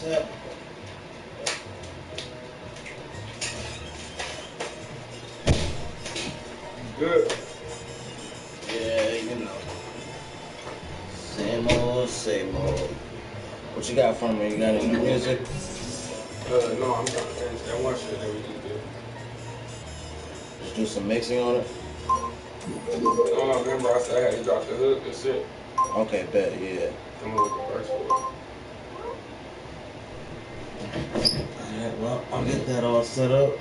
Yeah. Good. Yeah, you know. Same old, same old. What you got for me? You got any new music? No, I'm trying to finish that one shit that we just did. Just do some mixing on it? Oh, remember I said I had to drop the hook and shit. Okay, bet, yeah. I'm gonna look the first for Alright, well, I'll get that all set up.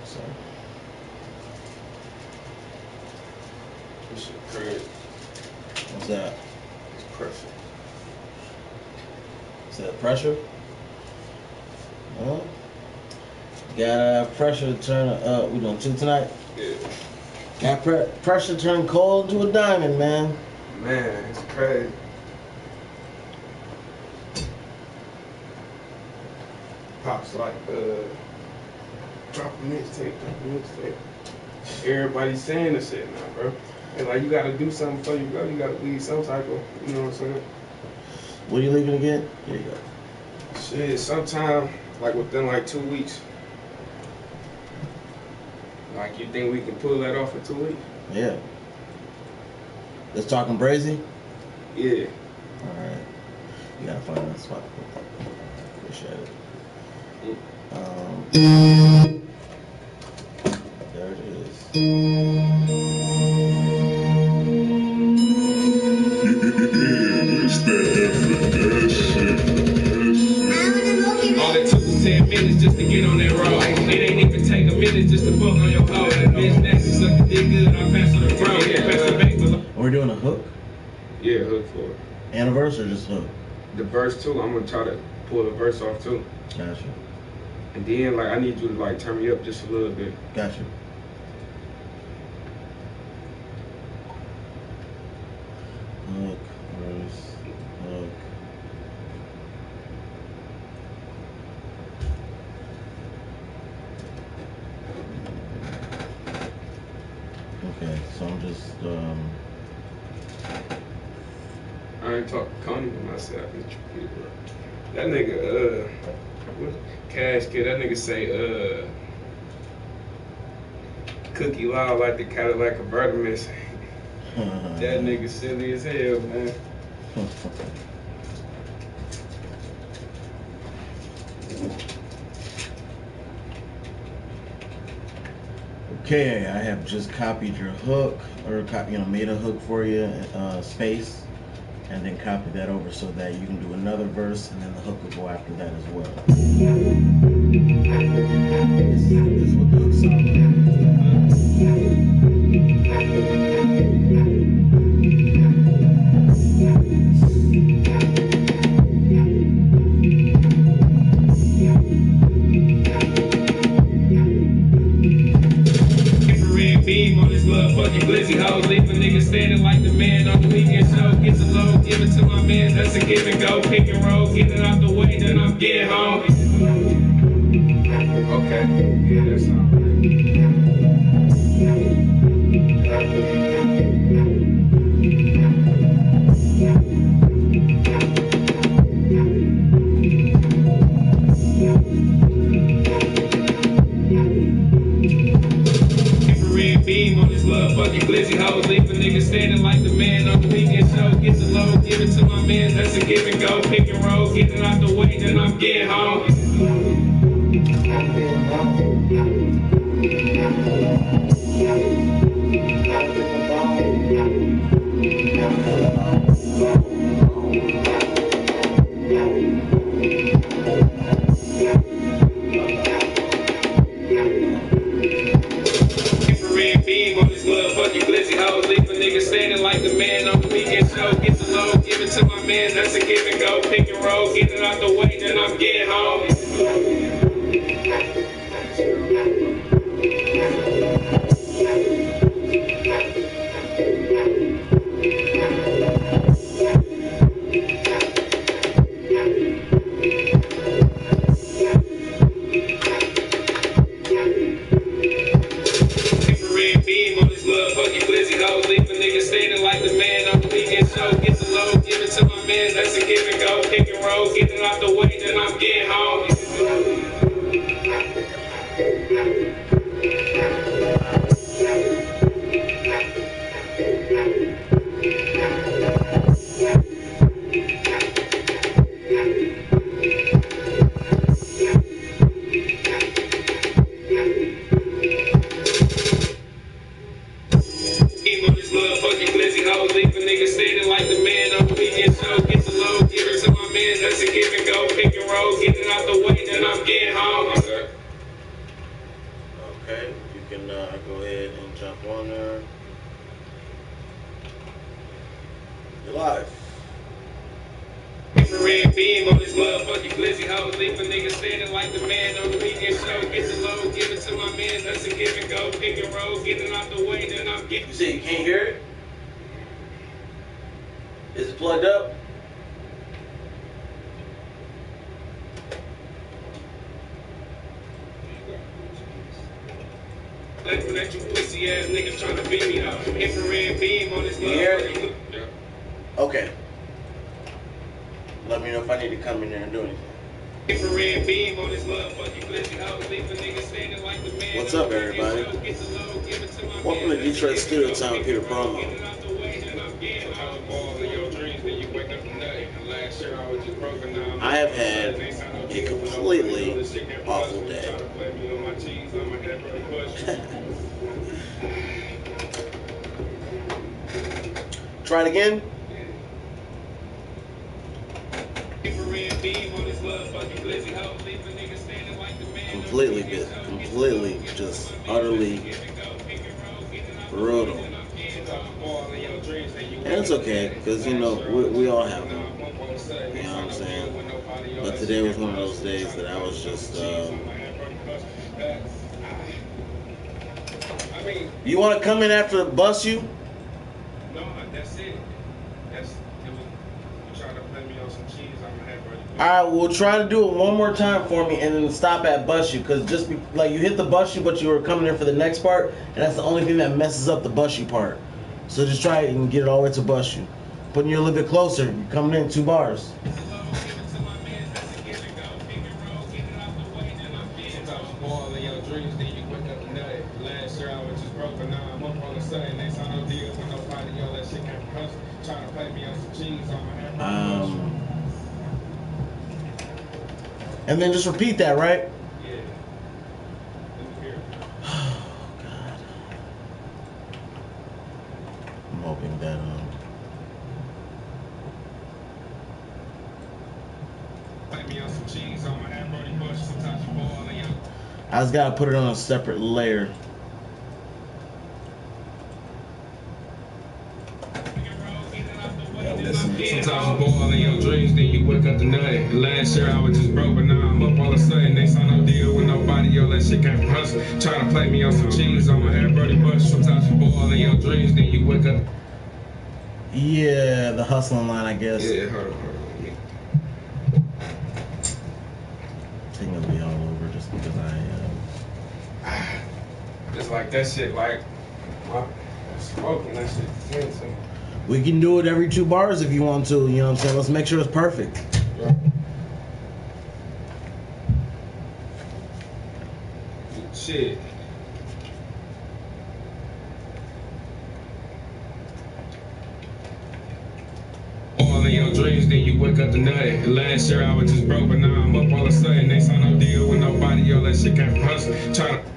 So, this shit crazy. what's that? It's pressure. Is that pressure? Well, got pressure to turn, we doing 2 tonight? Yeah. Got pressure to turn coal into a diamond, man. Man, it's crazy. Pops like, drop a mixtape. Everybody's saying this shit now, bro. And like, you gotta do something before you go. You gotta leave some type of, you know what I'm saying? What are you leaving again? Here you go. Shit, sometime, like within like 2 weeks. Like, you think we can pull that off in 2 weeks? Yeah. Let's talking Brazy? Yeah. Alright. You gotta find that spot. Appreciate it. There it is. It's that FNS shit. All it took was 10 minutes just to get on that road. It ain't even take a minute just to fuck on your hoe. Bitch nasty, suck the dick good, I pass on the bro. Pass it back for We're doing a hook? Yeah, hook for it. Anniversary or just hook? The verse too, I'm gonna try to pull the verse off too. Gotcha. And then like I need you to like turn me up just a little bit. Gotcha. Hook, verse, hook. Okay, so I'm just, I ain't talking Connie with myself. That nigga, Cash Kid, that nigga say, Cookie loud like the Cadillac convertible. That nigga silly as hell, man. Okay, I have just copied your hook, or made a hook for you, space, and then copied that over so that you can do another verse, and then the hook will go after that as well. This is what the hook sounds beam on this motherfucking glizzy hoe. Leave a nigga standing like the man on the weekend show. Get the low, give it to my man, that's a give and go. Pick and roll, get it out the way, then I'm getting home. Okay, yeah, that's all Beam on this motherfucking glizzy hoe. Leave a nigga standing like the man on the weekend show. Get the low, give it to my man, that's a give and go. Pick and roll, get it out the way, then I'm getting home. Beam on this motherfucking glizzy hoe. Leave a nigga standing like the man on the weekend show. Get the low, give it to my man, that's a give and go. Pick and roll, get it out the way, then I'm getting home. Beam on this motherfucking glizzy glizzy hoes, leave a nigga standing like the man on the weekend show. Get the low, give it to my man, that's a give and go. Pick and roll, get it out the way, then I'm getting home. Keep on this motherfucking glizzy hoes, leave a nigga standing like the man on the weekend show. Get the low, give it to my man, that's a give and go. Pick and roll, get it out the way, then I'm getting home. Okay, you can go ahead and jump on there. You're live. Red beam on this motherfucking glizzy hoes, leave a nigga standing like the man on the weekend show. Get the low, give it to my man, that's a give and go. Pick and roll, get it out the way, then I'm getting. You say you can't hear it? Is it plugged up? Like when that you pussy ass niggas trying to beat me up. Infrared beam on this You hear it? motherfucking. Yeah. Okay. Let me know if I need to come in there and do anything. Infrared beam on this motherfucking glizzy hoes, leave a nigga standing like the man. What's up, everybody? Welcome to Detroit StudioTime, PeterPromo. I have had a completely awful day. Try it again. Completely busy. Completely, just utterly brutal. And it's okay, because, you know, we all have them. You know what I'm saying? But today was one of those days that I was just, you want to come in after the bus you? No, that's it. You trying to play me on some cheese, I'm gonna have ready. Alright, we'll try to do it one more time for me and then stop at bus you, because just like you hit the bus you, but you were coming in for the next part, and that's the only thing that messes up the bus you part. So just try it and get it all the way to bus you. Putting you a little bit closer, you're coming in 2 bars. And then just repeat that, right? Yeah. Oh, God. I'm hoping that, I just gotta put it on a separate layer. Sometimes you ball in your dreams, then you wake up tonight. Last year I was just broke, but now I'm up all of a sudden. They saw no deal with nobody, yo, that shit came from hustle. Trying to play me on some cheese, on my head, Brody Bush. Sometimes you ball in your dreams, then you wake up. Yeah, the hustling line, I guess. Yeah, hold on. I think it'll be all over just because It's like that shit, like, smoking that shit. we can do it every 2 bars if you want to, you know what I'm saying? Let's make sure it's perfect. Yeah. Shit. All in your dreams, then you wake up tonight. Last year I was just broke, but now I'm up all of a sudden. They saw no deal with nobody, yo, that shit came from hustle. Trying to.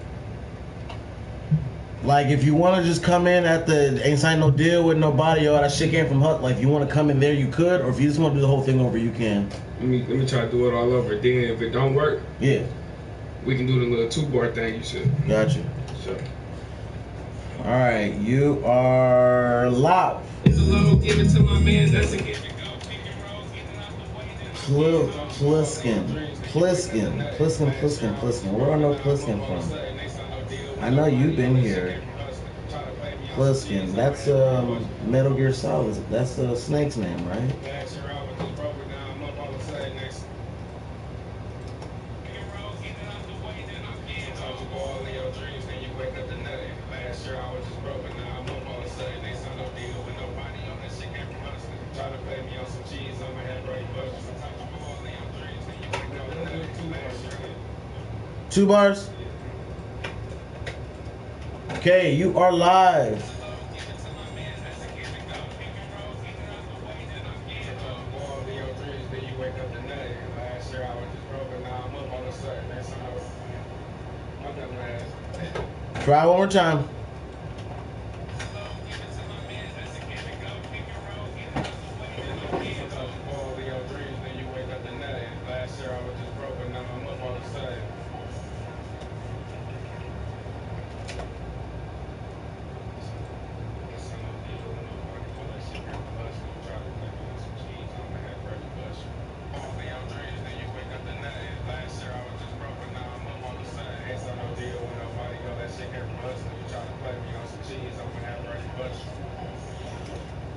Like, if you want to just come in at the ain't signed no deal with nobody, or that shit came from Hut, like, if you want to come in there, you could, or if you just want to do the whole thing over, you can. Let me try to do it all over. Then if it don't work, Yeah. we can do the little 2-bar thing you said. Gotcha. Sure. All right, you are live. It's a low, give it to my man, that's a give it go. Pliskin. Where do I know Pliskin from? I know you've been here. Pliskin. That's Metal Gear Solid. That's Snake's name, right? 2 bars? Okay, you are live. Try one more time.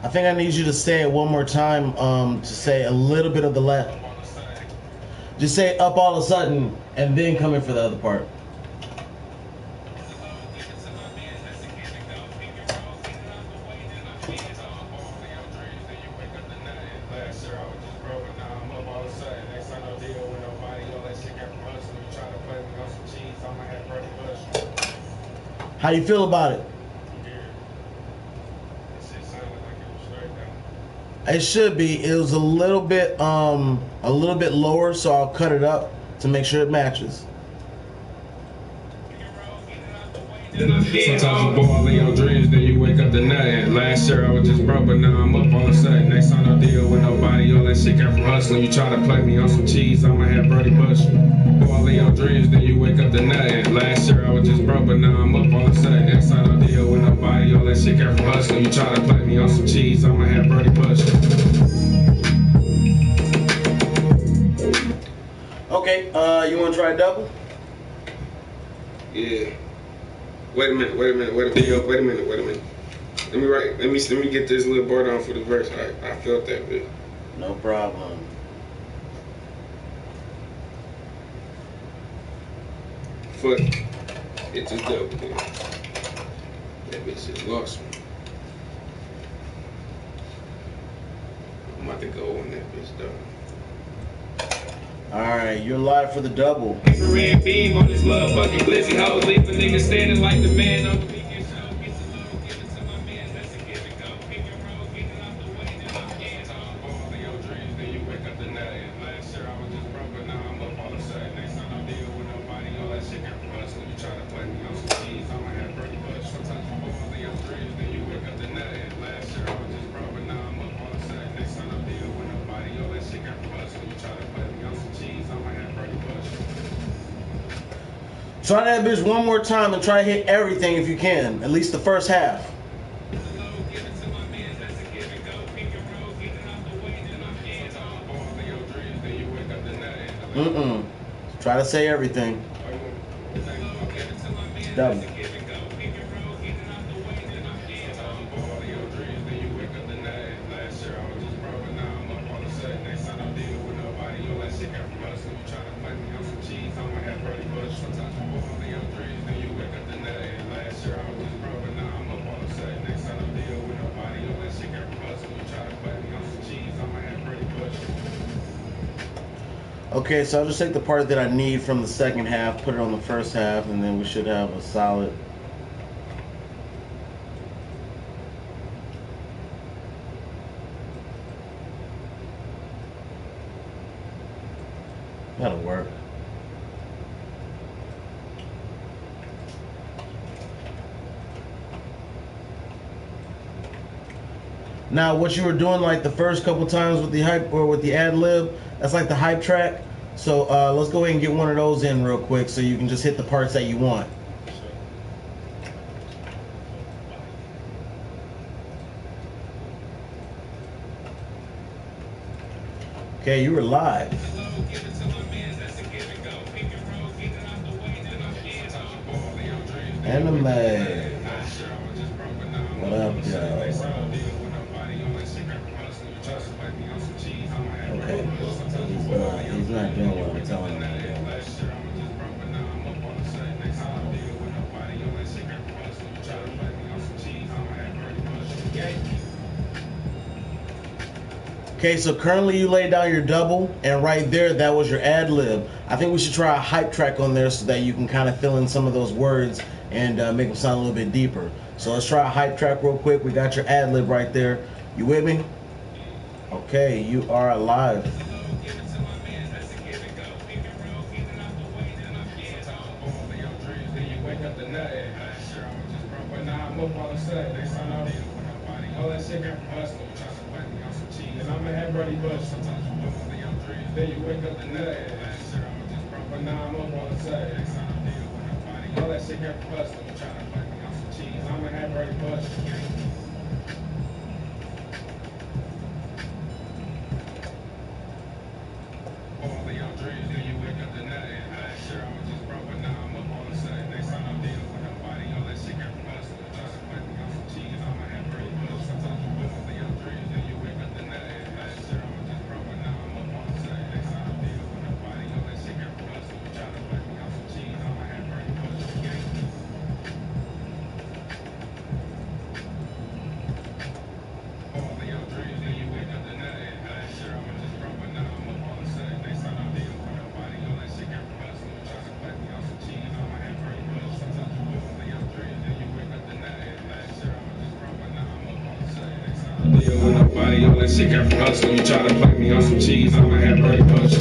I think I need you to say it one more time to say a little bit of the left. Just say up all of a sudden and then come in for the other part. How you feel about it? It should be. It was a little bit lower, so I'll cut it up to make sure it matches. Sometimes you ball in your dreams, then you wake up to nothing. Last year I was just broke, but now I'm up all of a sudden. Next time I deal with nobody, all that shit came from hustling. You try to play me on some cheese, I'ma have Brody Bush. Ball in your dreams, then you wake up to nothing. Last year I was just broke, but now I'm up all of a sudden. Next time I deal with nobody, all that shit came from hustling. You try to play me on some cheese, I'ma have Brody Bush. Okay, you want to try double? Yeah. Wait a minute. Let me get this little bar down for the verse. I felt that bit. No problem. Fuck. It just double there. That bitch just lost me. I'm about to go on that bitch though. Alright, you're live for the double. Red beam on this motherfucking glizzy hoe. Leave a nigga standing like the man on the weekend show. Get some low, give it to my man. That's a give and go. Pick and roll, get it out the way, then I'm getting all in your dreams, then you wake up the night. Last year I was just broke, but now I'm up all of a sudden. Next time I deal with nobody, all that shit came from us. When you try to play me on some cheese, I'ma have Brody Bush. Sometimes you ball in your dreams, then you wake up the night. Last year I was just broke, but now I'm up all of a sudden. Next time I deal with nobody, all that shit came from us. When you try to play me on some cheese, I'ma have Brody Bush. Try that bitch one more time and try to hit everything if you can. At least the first half. Try to say everything. Double. Okay, so I'll just take the part that I need from the second half, put it on the first half, and then we should have a solid. That'll work. Now, what you were doing like the first couple times with the hype or with the ad lib, that's like the hype track. So let's go ahead and get one of those in real quick so you can just hit the parts that you want. Okay, you were live. Anime. What up, y'all? Okay, he's not doing what I'm telling him. Okay, so currently you laid down your double, and right there, that was your ad lib. I think we should try a hype track on there so that you can kind of fill in some of those words and make them sound a little bit deeper. So let's try a hype track real quick. We got your ad lib right there. You with me? Okay, you are live. All that shit got from hustling, trying to fight me on some cheese. And I'm a head ready bust. Sometimes you wake up your dreams, then you wake up the nut. Last year I was just broke, but now I'm up on the side. Next time I deal with nobody. All that shit got from hustling, trying to fight me on some cheese. I'm a head ready bust. All of your dreams, then you wake up the nut. Last year I was just broke, but now I'm up on the side. Next time I deal with nobody. All that shit got from hustling, trying to fight me on some cheese. I'm a head ready bust. Sometimes you wake up your dreams, then you wake up the nut. Last year I was just broke, but now I'm up on the side. Next time I deal with nobody. All that shit got from hustling, trying to fight me on some cheese. I'm a head ready bust. All of your dreams, then you wake up the nut. Last year I was just broke, but now I'm up on the side. Next time I deal with nobody. All that shit got from hustling, trying to fight me on some cheese. I'm a head ready bust. Sometimes you all of your dreams, then you wake up the nut. Last year I was just broke, but now I'm up on the side. Next time I deal with nobody. All that shit got from hustling, you try to play me on some cheese. I'm a head ready bust.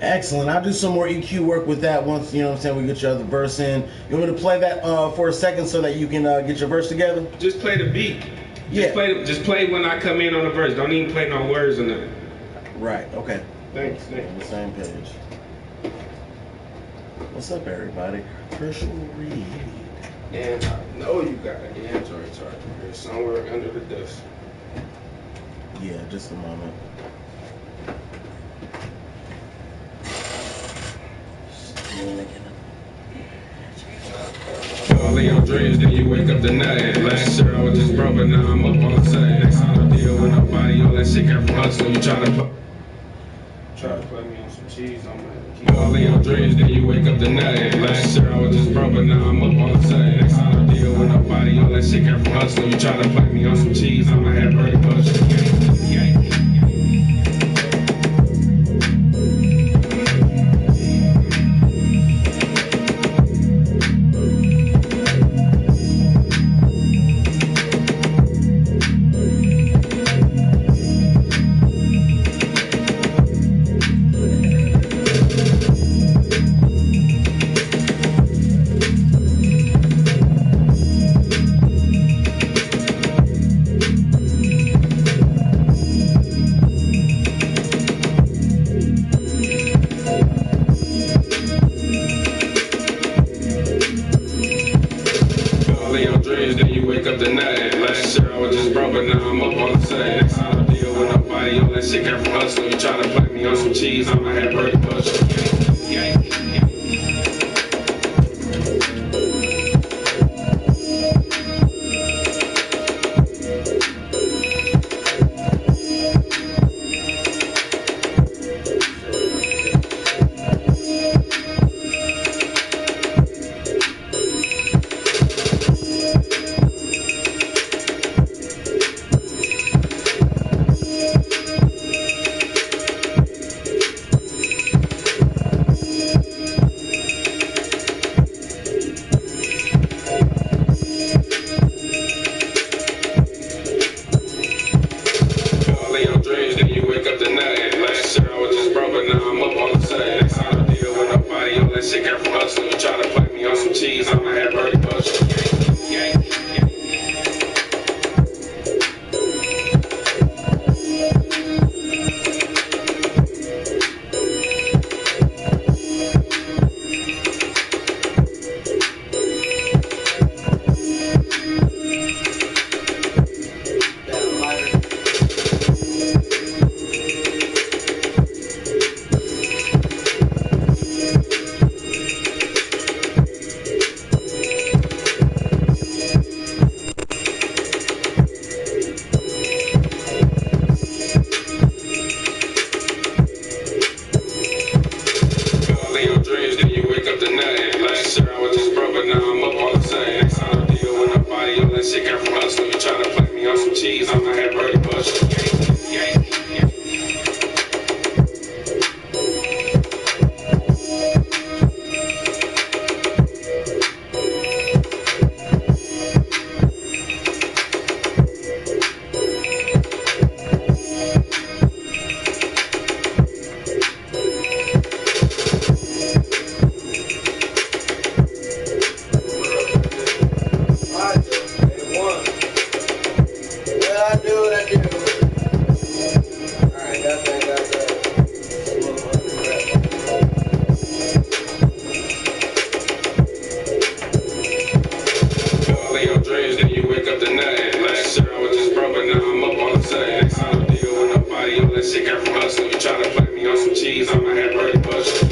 Excellent. I'll do some more EQ work with that once, you know what I'm saying, we get your other verse in. You want me to play that for a second so that you can get your verse together? Just play the beat. Yeah. Just play when I come in on the verse. Don't even play no words or nothing. Right, okay. Thanks. On the same page. What's up, everybody? Herschel Reed. And I know you got an Android charger here somewhere under the desk. Yeah, just a moment. All of your dreams, then you wake up the nut. Last year I was just broke, but now I'm up on the side. Next time I deal with nobody. All that shit got from hustling, you try to Play me on some cheese. I'm gonna keep all of your dreams, then you wake up the nut. Last year I was just broke, but now I'm up on the side. Next time I deal with nobody. All that shit got from hustling, you try to play me on some cheese. I'm a head ready bust. Then you wake up the nut. Last year I was just broke, but now I'm up on the side. Next time I deal with nobody. All that shit got from hustling, you try to play me on some cheese. I'm a head ready bust. of your dreams, then you wake up to nothing. Last year I was just broke, but now I'm up all of a sudden. I don't deal with nobody, all that shit came from hustle. You try to play me on some cheese, I'ma have pretty bust.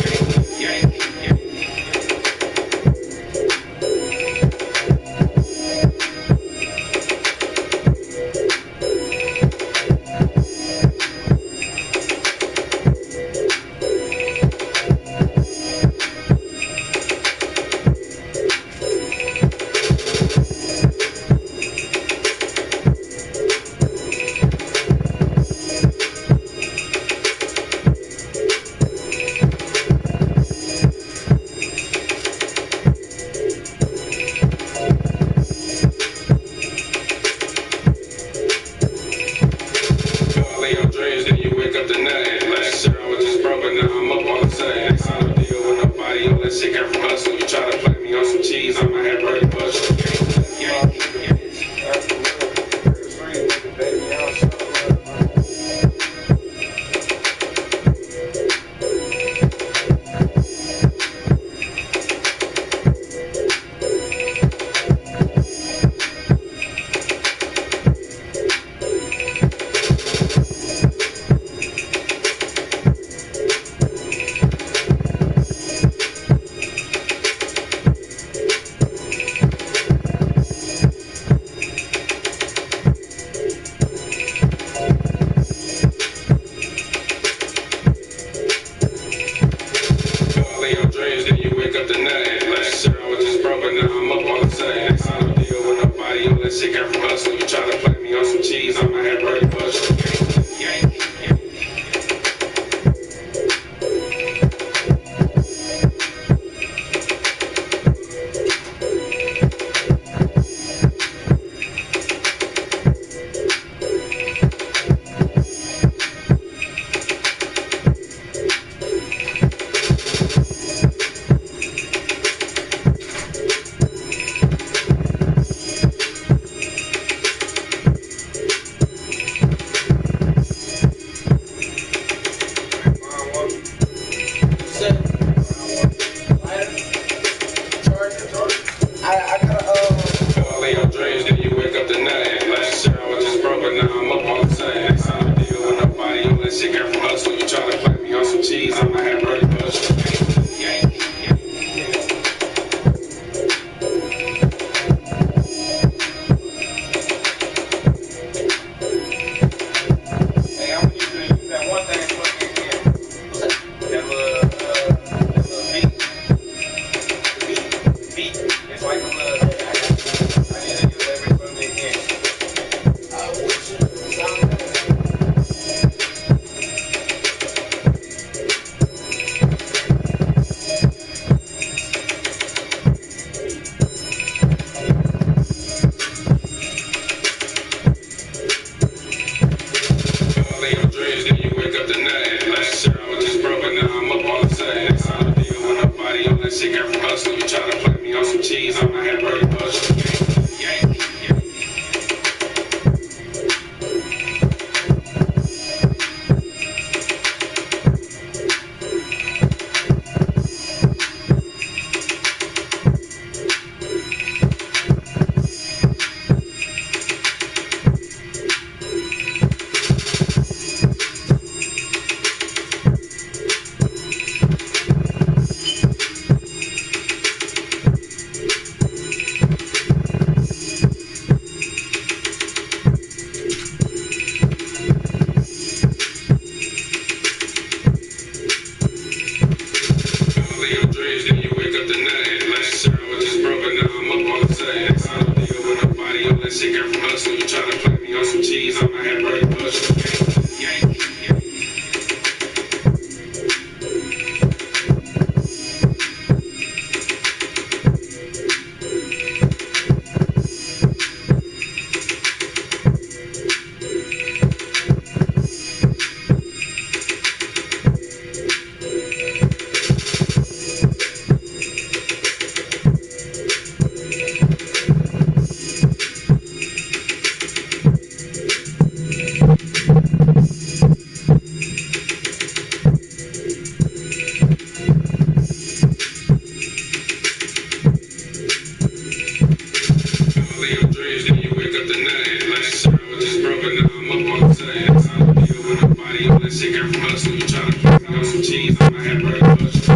live your dreams, then you wake up to nothing. Last year I was just broke, but now I'm up all the sudden. That's how I deal with nobody. All that shit got from hustle. You try to put me on some cheese, I'ma have burger bust.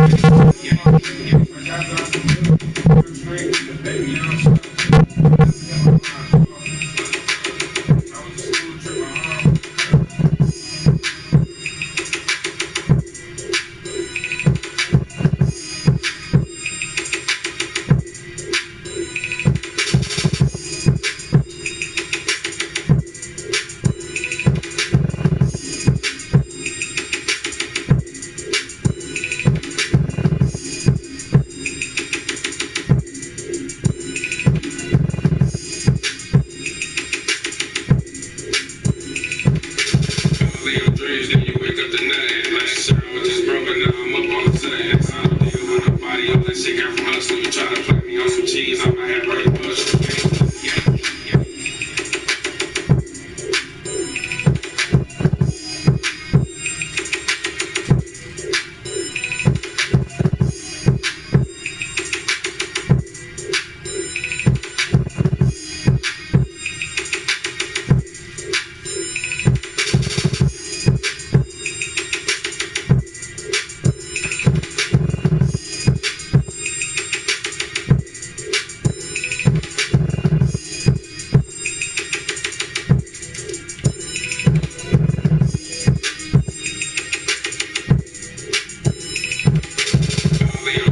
Then you wake up to nothing. Last year I was just broke, but now I'm up all the sudden. That's how I deal with nobody. All that shit got from hustle. You try to play me on some cheese, I'ma have burger bust.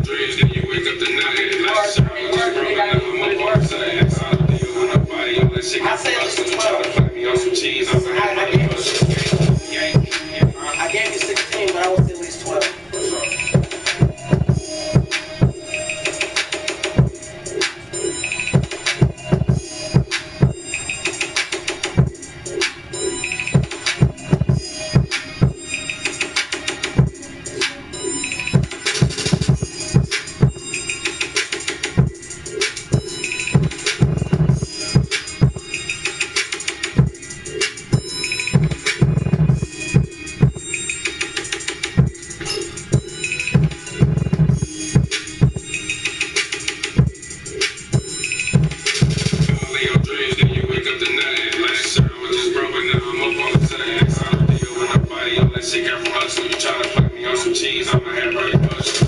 Then you wake up to nothing. Last year I was just broke, but now I'm up all the sudden. That's how I deal with nobody. All that shit got from hustle. You try to play me on some cheese, I'ma have burger bust. I gave you 16, but I was at least 12. Then you wake up to nothing. Last year I was just broke, but now I'm up all the sudden. That's how I deal with nobody. All that shit got from hustle. You try to play me on some cheese, I'ma have burger bust.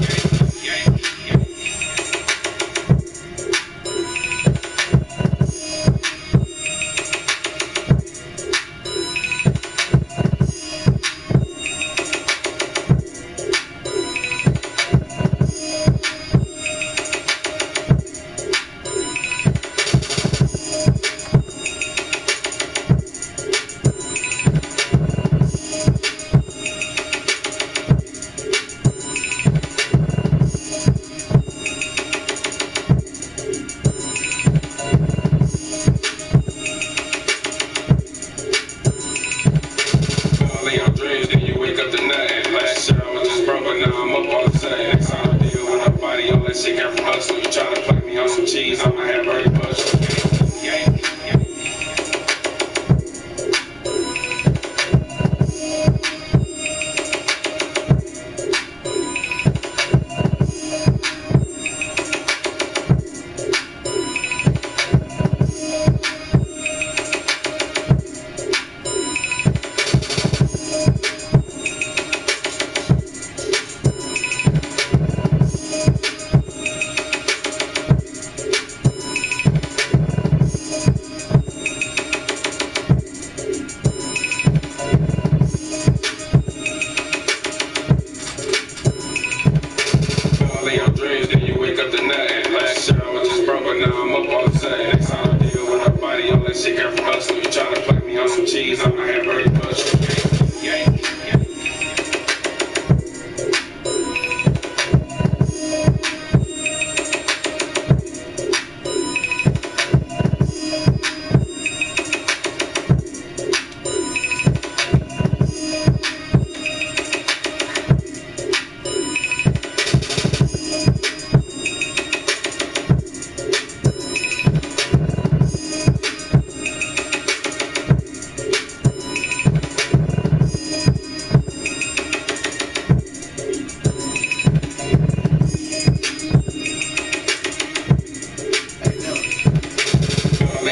Then you wake up to nothing. Last year I was just broke, but now I'm up all the sudden. That's how I deal with nobody. All that shit got from hustle. You try to play me on some cheese, I'ma have burger bust.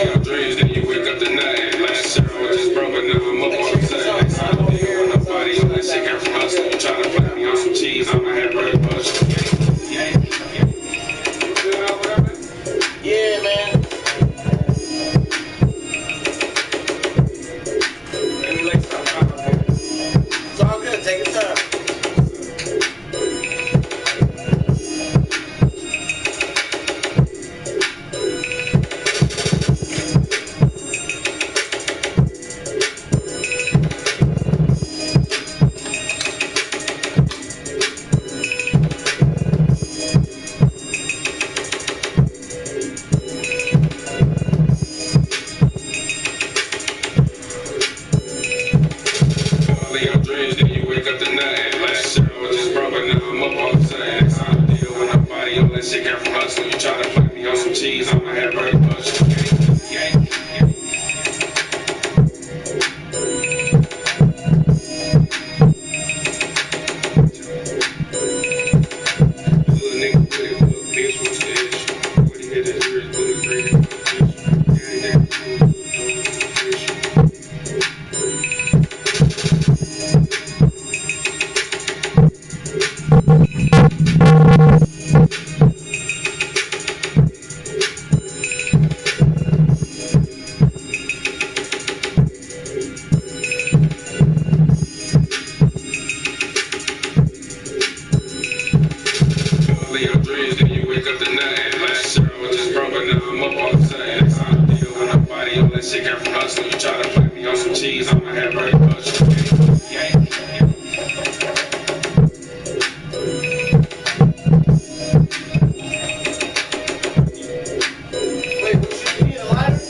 your dreams, then you wake up to nothing. Last year I was just broke, but now I'm up on the set. Next time I deal with nobody, all that shit came from hustle. You try to play me on some cheese, I'ma have bread butter. Yeah, man. It's all good. Take your time. Your dreams, then you wake up to nothing. Last year I was just broke, but now I'm up on the set. Next time I deal with nobody, all that shit came from hustle. You try to play me on some cheese, I'ma have bread butter. Your dreams, then you wake up to nothing. Last year I was just broke, but now I'm up on the set. Next time I deal with nobody, all that shit came from hustle. You try to play me on some cheese, I'ma have bread butter. Wait, you need a lighter?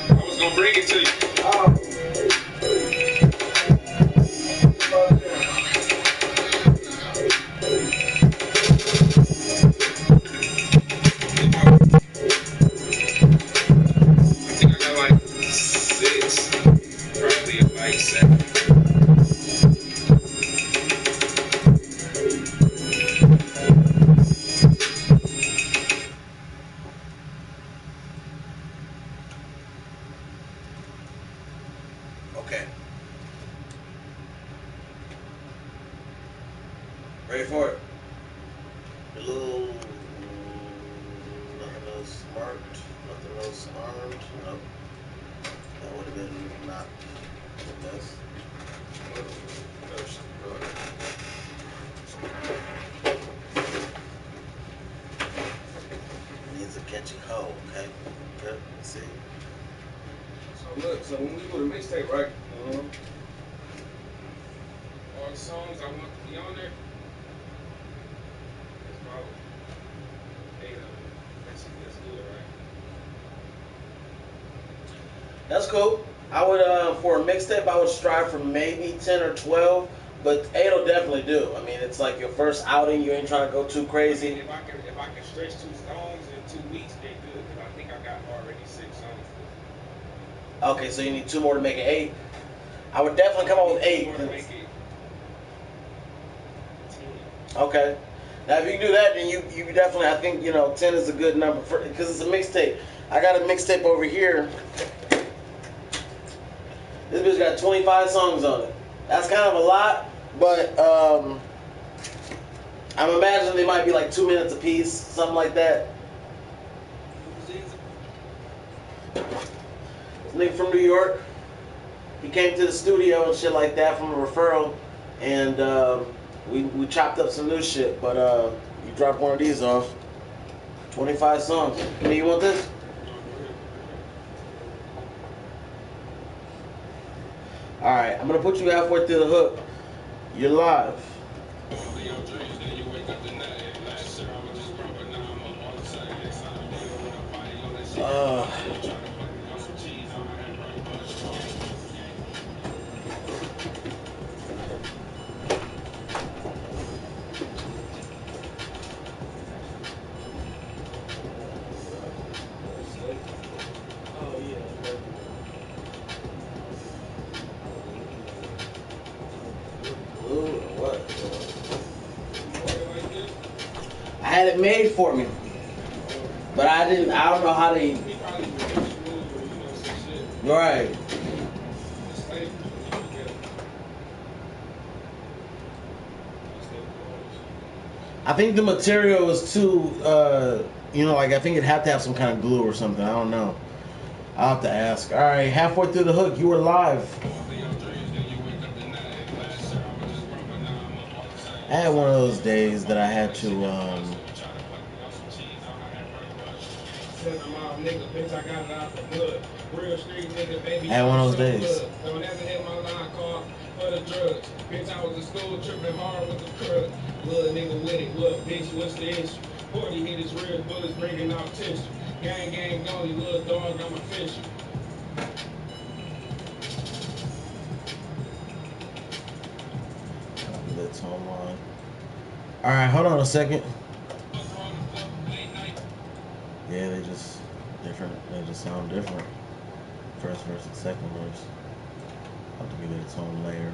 I was gonna bring it to you. Oh. I think I got like 6, probably like 7. Okay. Ready for it? A little. Nothing else marked. Nothing else armed. Nope. That would have been not the best. Needs a catchy hoe, okay? Good. Let's see. So look, so when we do the mixtape, right? All the songs I want to be on there, it's about 8 of them. That's good, right? That's cool. I would, for a mixtape, I would strive for maybe 10 or 12, but 8 will definitely do. I mean, it's like your first outing. You ain't trying to go too crazy. If I can stretch 2 songs in 2 weeks, they good. Because I think I got already 6 songs. Okay, so you need 2 more to make it 8. I would definitely come up with 8. More to make it 10. Okay. Now, if you can do that, then you definitely, I think, 10 is a good number because it's a mixtape. I got a mixtape over here. This bitch got 25 songs on it. That's kind of a lot, but I'm imagining they might be like 2 minutes a piece, something like that. This nigga from New York. He came to the studio and shit like that from a referral, and we chopped up some new shit. But you drop one of these off. 25 songs. You want this? Alright, I'm gonna put you halfway through the hook. You're live. I had it made for me, but I don't know how they. Right. I think the material is too, like I think it'd have to have some kind of glue or something. I don't know. I'll have to ask. All right, halfway through the hook, you were live. I had one of those days that I had to. I had one of those days. Don't ever hit my line call for the drugs. Bitch, I was in school tripping hard with the crud. Little nigga with it, what bitch, what's the issue? 40 hit his rear bullets breaking out tissue. Gang, gang, gone, you little dog, I'm official. That's online. All right, hold on a second. Yeah, they just different. They just sound different. First verse and second verse. I'll have to give it its own layer.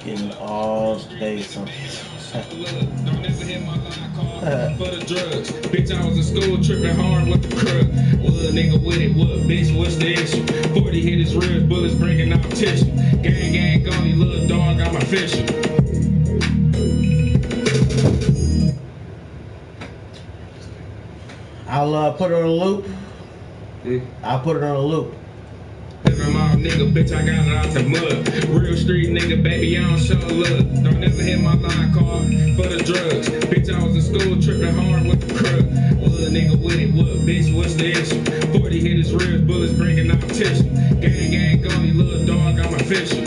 Getting all day something. Don't ever hit my line call for the drugs. Bitch, I was in school tripping hard with the crud. Little nigga with it, what bitch, what's the issue? 40 hit his ribs, bullets breaking out tissue. Gang, gang, gone, you little dog, I'm official. I'll put it on a loop. I'll put it on a loop. My nigga, bitch, I got it out the mud. Real street nigga, baby, I don't show love. Don't ever hit my line call for the drugs. Bitch, I was in school tripping hard with the crud. Little nigga with it, what bitch, what's the issue? 40 hit his ribs, bullets breaking out tissue. Gang, gang, gone, you little dog, I'm official.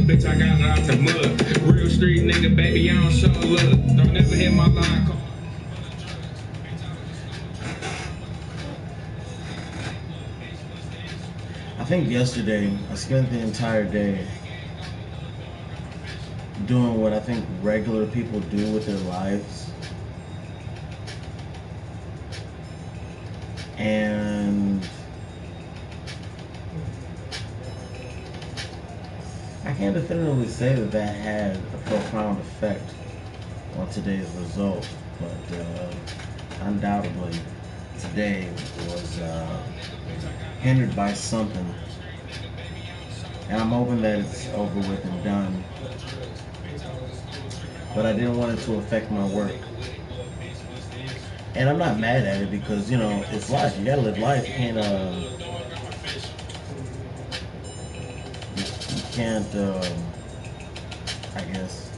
Bitch, I got it out the mud. Real street nigga, baby, I don't show love. Don't ever hit my line call. I think yesterday I spent the entire day doing what I think regular people do with their lives. And I can't definitively say that that had a profound effect on today's result, but undoubtedly today was hindered by something. And I'm hoping that it's over with and done. But I didn't want it to affect my work. And I'm not mad at it because, it's life. You gotta live life. You can't, I guess.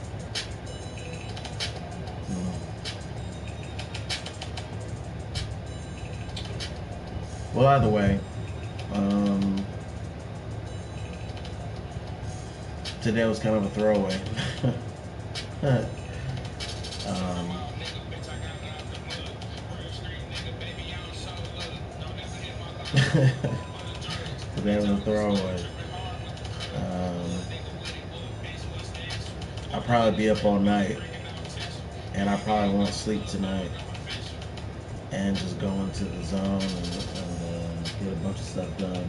Well, either way, today was kind of a throwaway. Today was a throwaway. I'll probably be up all night, and I probably won't sleep tonight, and just go into the zone and get a bunch of stuff done.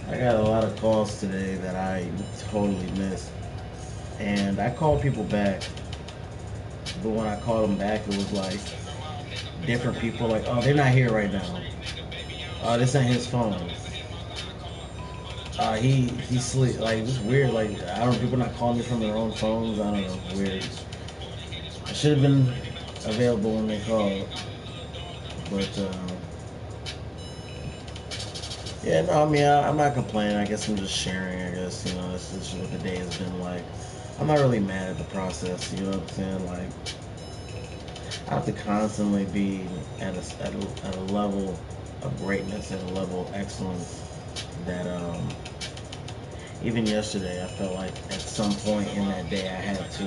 I got a lot of calls today that I totally missed, and I called people back, but when I called them back, it was like different people, like, oh, they're not here right now. Oh, this ain't his phone. He sleep. Like, it's weird. Like, I don't. People not calling me from their own phones. I don't know. Weird. I should have been available when they called, but yeah. No, I mean, I'm not complaining. I guess I'm just sharing. I guess this is what the day has been like. I'm not really mad at the process. You know what I'm saying? Like, I have to constantly be at a level of greatness, at a level of excellence that even yesterday I felt like at some point in that day I had to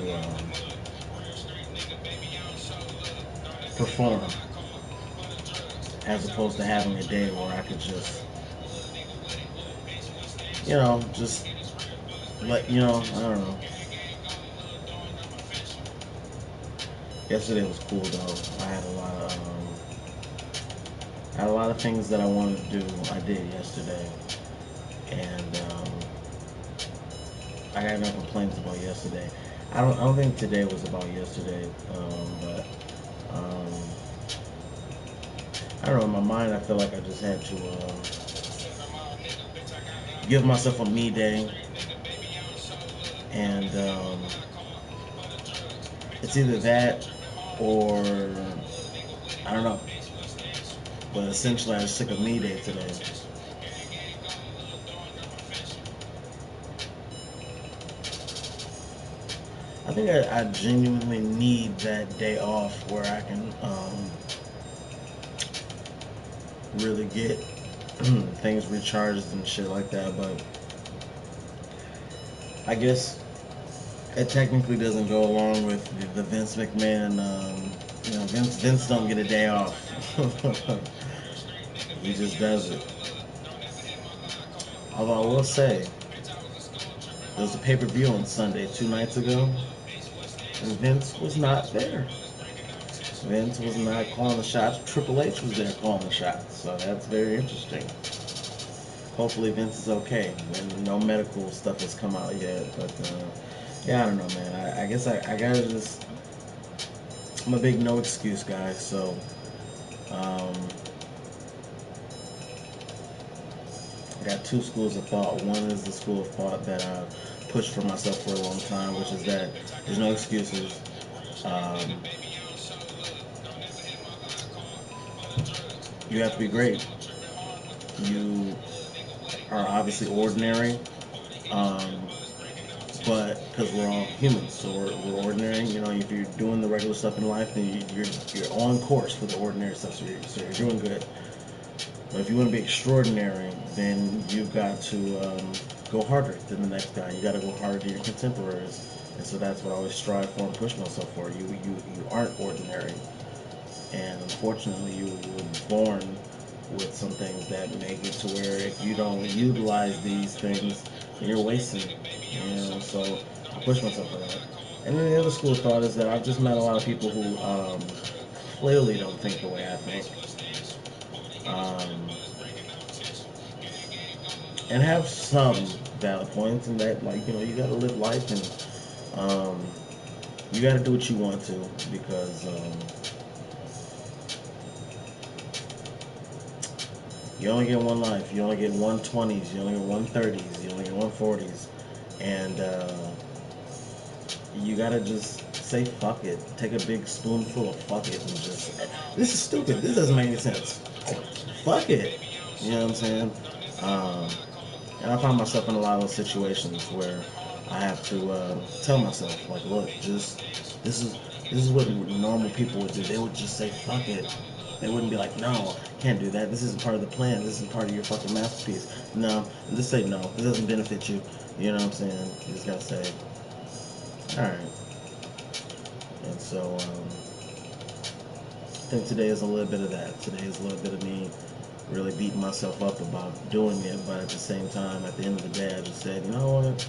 perform, as opposed to having a day where I could just, just let, I don't know. Yesterday was cool though. I had a lot of things that I wanted to do. I did yesterday, and I got no complaints about yesterday. I don't think today was about yesterday, but um, I don't know. In my mind, I feel like I just had to give myself a me day, and it's either that or I don't know. But essentially, I just took a me day today. I think I genuinely need that day off where I can really get things recharged and shit like that. But I guess it technically doesn't go along with the Vince McMahon. Vince don't get a day off. He just does it. Although I will say, there was a pay-per-view on Sunday 2 nights ago, and Vince was not there. Vince was not calling the shots. Triple H was there calling the shots. So that's very interesting. Hopefully Vince is okay. And no medical stuff has come out yet. But yeah, I don't know, man. I guess I gotta just. I'm a big no excuse guy. So I got two schools of thought. One is the school of thought that I've pushed for myself for a long time, which is that there's no excuses. You have to be great. You are obviously ordinary, um, but because we're all humans, so we're ordinary. If you're doing the regular stuff in life, then you're on course for the ordinary stuff. So you're doing good. But if you want to be extraordinary, then you've got to go harder than the next guy. You got to go harder than your contemporaries, and so that's what I always strive for and push myself for. You aren't ordinary, and unfortunately, you were born with some things that make it to where if you don't utilize these things, then you're wasting it. So I push myself for that. And then the other school of thought is that I've just met a lot of people who clearly don't think the way I think. Um, and have some valid points in that, like, you got to live life and you got to do what you want to because you only get one life. You only get 120s. You only get 130s. You only get 140s. And you got to just say fuck it. Take a big spoonful of fuck it and just, this is stupid. This doesn't make any sense. Fuck it. You know what I'm saying? Um, And I find myself in a lot of those situations where I have to tell myself, like, look, this is what normal people would do. They would just say, fuck it. They wouldn't be like, no, can't do that. This isn't part of the plan. This isn't part of your fucking masterpiece. No, just say no. This doesn't benefit you. You know what I'm saying? You just gotta say, all right. And so I think today is a little bit of that. Today is a little bit of me really beating myself up about doing it, but at the same time, at the end of the day, I just said, you know what?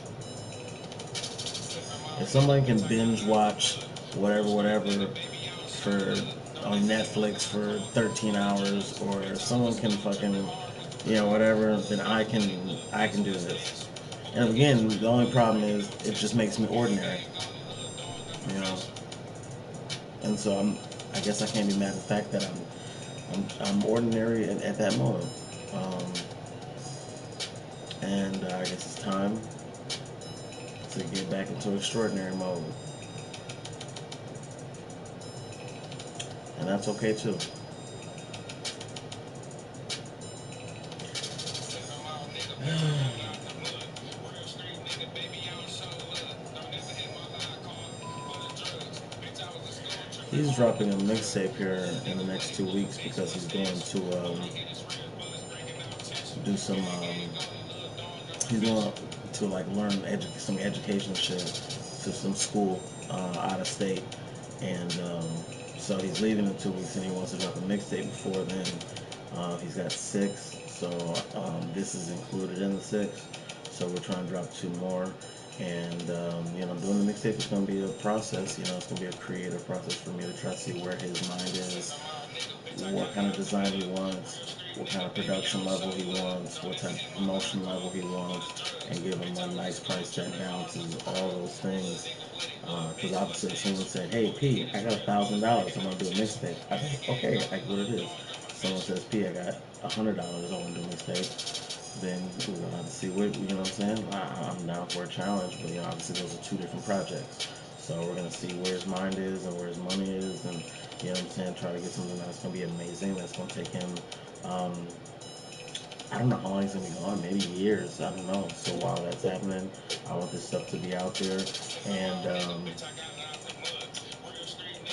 If somebody can binge watch whatever for on Netflix for 13 hours, or if someone can fucking, whatever, then I can do this. And again, the only problem is it just makes me ordinary, you know. And so I guess I can't be mad at the fact that I'm ordinary at that moment. And I guess it's time to get back into extraordinary mode. And that's okay too. He's dropping a mixtape here in the next 2 weeks because he's going to do some. He's going to like learn some education shit to some school out of state, and So he's leaving in 2 weeks, and he wants to drop a mixtape before then. He's got 6, so this is included in the 6. So we're trying to drop 2 more, and doing the mixtape is going to be a process. It's going to be a creative process for me to try to see where his mind is, what kind of design he wants, what kind of production level he wants, what type of promotion level he wants, and give him a nice price that balances all those things. Because obviously, if someone said, "Hey, P, I got $1,000. I'm gonna do a mixtape," I go, "Okay, I get what it is." Someone says, "P, I got $100. I want to do a mixtape." Then we're gonna have to see what what I'm saying. I'm down for a challenge, but obviously those are 2 different projects. So we're gonna see where his mind is and where his money is, and what I'm saying. Try to get something that's gonna be amazing. That's gonna take him. Um, I don't know how long he's gonna be gone. Maybe years. I don't know. So while that's happening, I want this stuff to be out there, and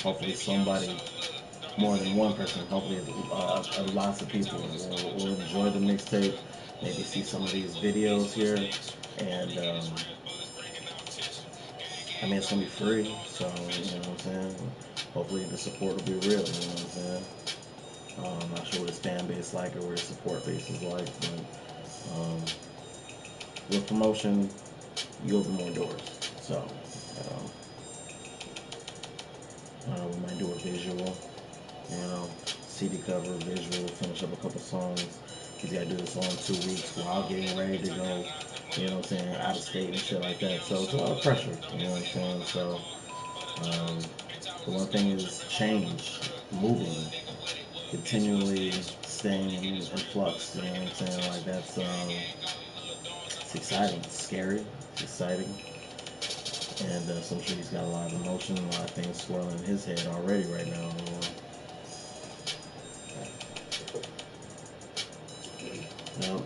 hopefully somebody, more than one person, hopefully lots of people will enjoy the mixtape. Maybe see some of these videos here, and I mean it's gonna be free. So what I'm saying. Hopefully the support will be real. What I'm saying. Not sure what his fan base is like or what his support base is like, but with promotion, you open more doors. So, we might do a visual, CD cover, visual, finish up a couple songs. He's got to do this all in 2 weeks while getting ready to go, out of state and shit like that. So it's a lot of pressure, what I'm saying? So, the one thing is change, moving, continually staying in flux, what I'm saying? Like that's, it's exciting, it's scary, it's exciting. And so I'm sure he's got a lot of emotion, a lot of things swirling in his head already right now. No.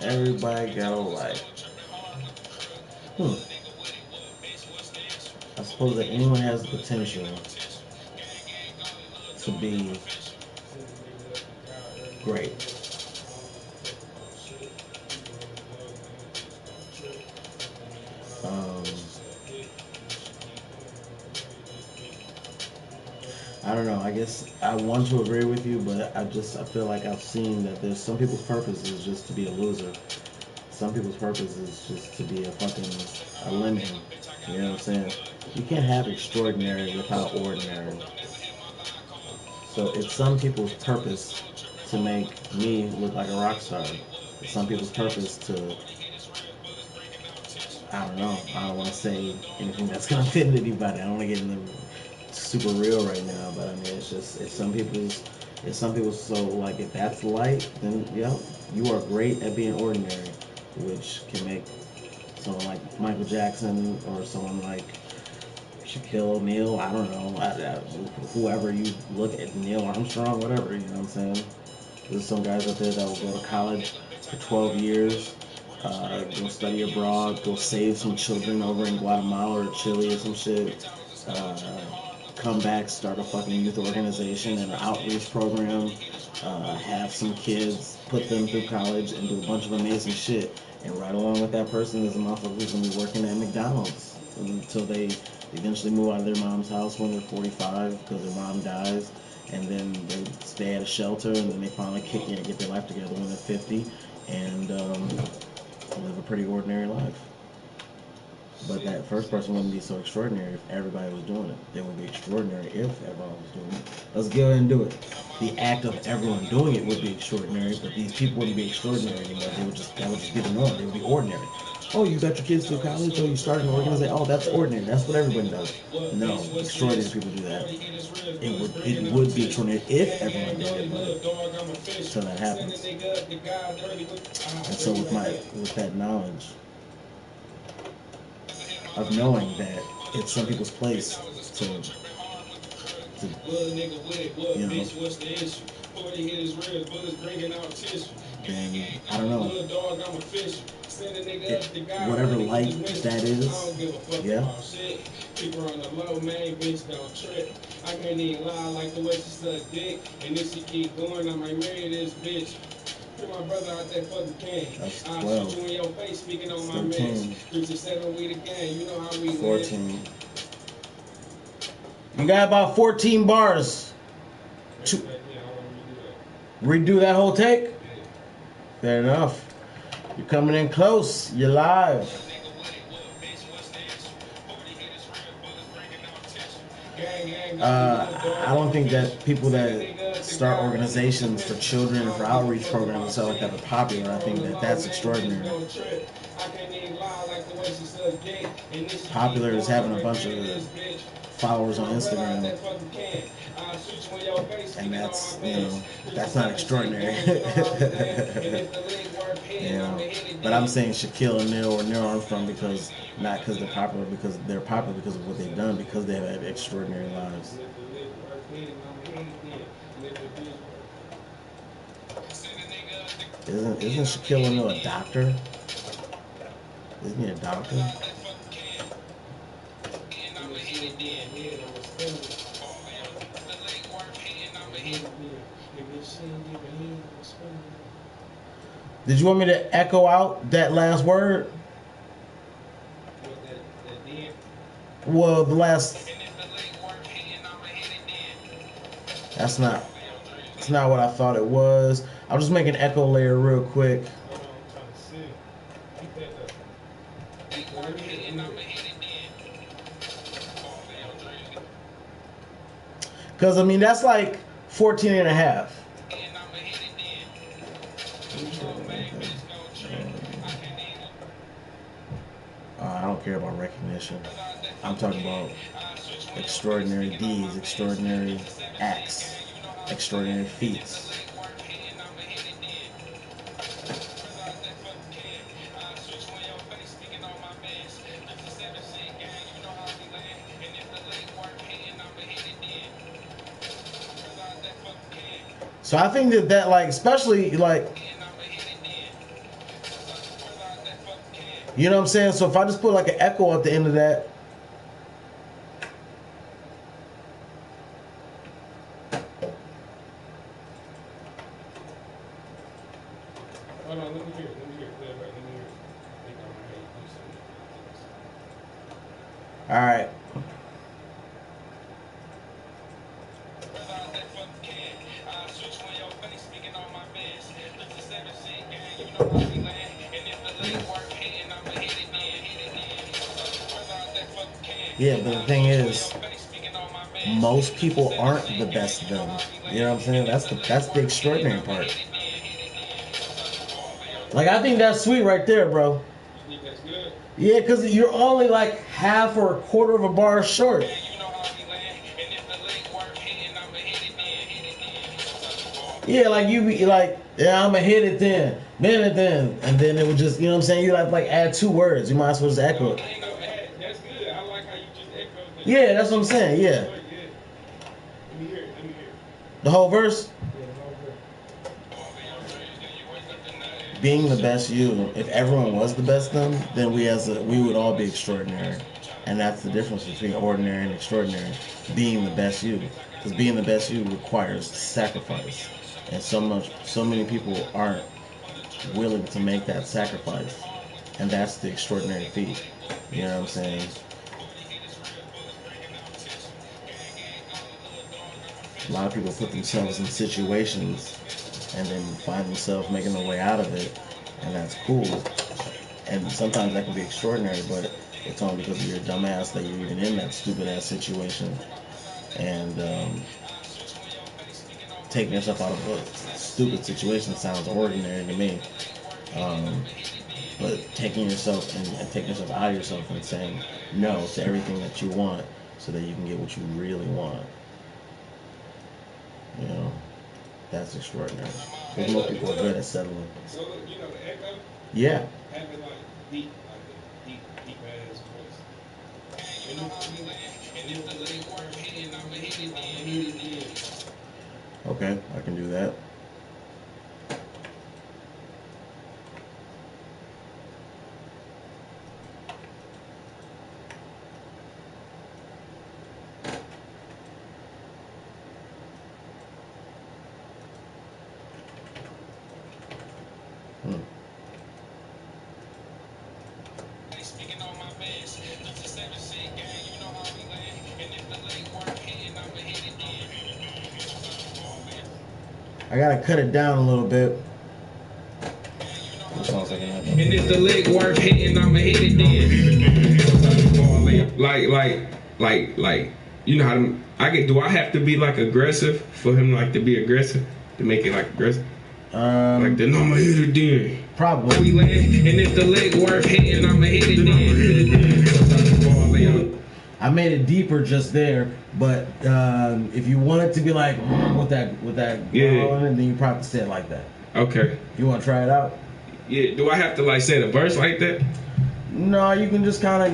Everybody got a life. I suppose that anyone has the potential to be great. I don't know. I guess I want to agree with you, but I feel like I've seen that there's some people's purpose is just to be a loser. Some people's purpose is just to be a lemming. You know what I'm saying? You can't have extraordinary without ordinary. So it's some people's purpose to make me look like a rock star. It's some people's purpose to, I don't know. I don't want to say anything that's gonna offend anybody. I don't want to get into super real right now, but I mean it's some people's. So like if that's light, then yeah, you are great at being ordinary, which can make someone like Michael Jackson or someone like Shaquille O'Neal, I don't know, whoever you look at, Neil Armstrong, whatever, you know what I'm saying? There's some guys out there that will go to college for 12 years, go study abroad, go save some children over in Guatemala or Chile or some shit, come back, start a fucking youth organization and an outreach program, have some kids, put them through college and do a bunch of amazing shit. And right along with that person is a motherfucker who's gonna be working at McDonald's until they eventually move out of their mom's house when they're 45 because their mom dies, and then they stay at a shelter, and then they finally get their life together when they're 50 and live a pretty ordinary life. But that first person wouldn't be so extraordinary if everybody was doing it. They would be extraordinary if everyone was doing it. Let's go ahead and do it. The act of everyone doing it would be extraordinary, but these people wouldn't be extraordinary anymore. That would just be the norm. They would be ordinary. Oh, you got your kids through college? Oh, you started an organization? Oh, that's ordinary. That's what everybody does. No, extraordinary people do that. It would be extraordinary if everyone did it, but until that happens. And so with that knowledge of knowing that it's some people's place to then I don't know. whatever light that is. Yeah. Keep her on the low, man, bitch, don't trip. I can't even lie like the way she suck dick. And if she keep going, I might marry this bitch. Put my brother out that fucking can. That's I'll 12. shoot you in your face, speaking on my 13. mess. 3 to 7, we the gang, you know how we 14. You got about 14 bars. Redo that whole take? Fair enough. You're coming in close. You're live. I don't think that people that start organizations for children and for outreach programs and stuff like that are popular. I think that that's extraordinary. Popular is having a bunch of followers on Instagram, and that's, you know, that's not extraordinary. You know, but I'm saying Shaquille O'Neal or Neil Armstrong because not because they're popular, because they're popular because of what they've done, because they have had extraordinary lives. Isn't Shaquille O'Neal a doctor? Isn't he a doctor? Did you want me to echo out that last word? Well, the last. That's not what I thought it was. I'll just make an echo layer real quick. Because, I mean, that's like 14 and a half. I don't care about recognition. I'm talking about extraordinary deeds, extraordinary acts, extraordinary feats. So I think that like, especially like, you know what I'm saying? So if I just put like an echo at the end of that, hold on, let me hear it. all right. Yeah, but the thing is, most people aren't the best them. You know what I'm saying? That's the extraordinary part. Like, I think that's sweet right there, bro. Yeah, because you're only like half or a quarter of a bar short. Yeah, like you be like, yeah, I'ma hit it then, and then it would just, you know what I'm saying? You have to like add 2 words. You might as well just echo it. That's good. I like how you just echoed that. Yeah, that's what I'm saying. Yeah. Let me hear it. The whole verse. Yeah, the whole verse. Being the best you. If everyone was the best them, then we would all be extraordinary, and that's the difference between ordinary and extraordinary. Being the best you, because being the best you requires sacrifice, and so many people aren't willing to make that sacrifice, and that's the extraordinary feat. You know what I'm saying? A lot of people put themselves in situations and then find themselves making their way out of it, and that's cool. And sometimes that can be extraordinary, but it's only because of your dumbass that you're even in that stupid ass situation. And taking yourself out of a stupid situation sounds ordinary to me. But taking yourself and taking yourself out of yourself and saying no to everything that you want so that you can get what you really want. You know, that's extraordinary. Because most people are good at settling. So, you know, the echo? Yeah. Having like deep ass voice. Okay, I can do that. I gotta cut it down a little bit. Sounds like And if the leg worth hitting, I'ma hit it then. Like, you know how to, do I have to be like aggressive for him like to be aggressive? To make it like aggressive? Like then I'ma hit it then. Probably. And if the leg worth hitting, I'ma hit it then. I made it deeper just there, but if you want it to be like with that Yeah. on it, then you probably say it like that. Okay. You want to try it out? Yeah. Do I have to like say the verse like that? No, you can just kind of,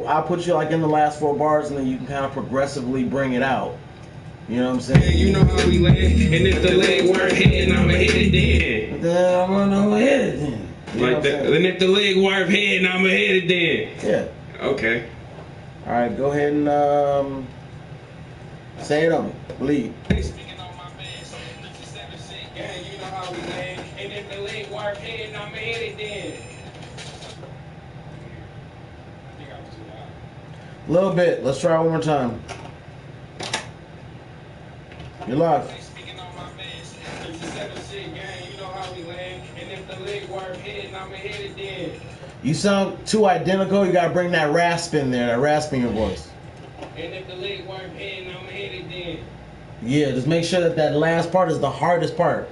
I'll put you like in the last 4 bars, and then you can kind of progressively bring it out. You know what I'm saying? You know how we land. And if the leg worth hitting, I'ma hit it then. Then I'm gonna hit it then. You know Like what that. I'm saying? And if the leg worth hitting, I'ma hit it then. Yeah. Okay. All right, go ahead and say it on me. Bleed. Speaking on my best, 57 shit, gang, you know how we land. And if the leg worth hitting, I'ma hit it then. I think I was too loud. A little bit. Let's try it one more time. You're live. Speaking on my best, 57 shit, gang, you know how we land. And if the leg worth hitting, I'ma hit it then. You sound too identical. You gotta bring that rasp in there. That rasp in your voice. And if the leg worth hitting, I'ma hit it then. Yeah, just make sure that last part is the hardest part.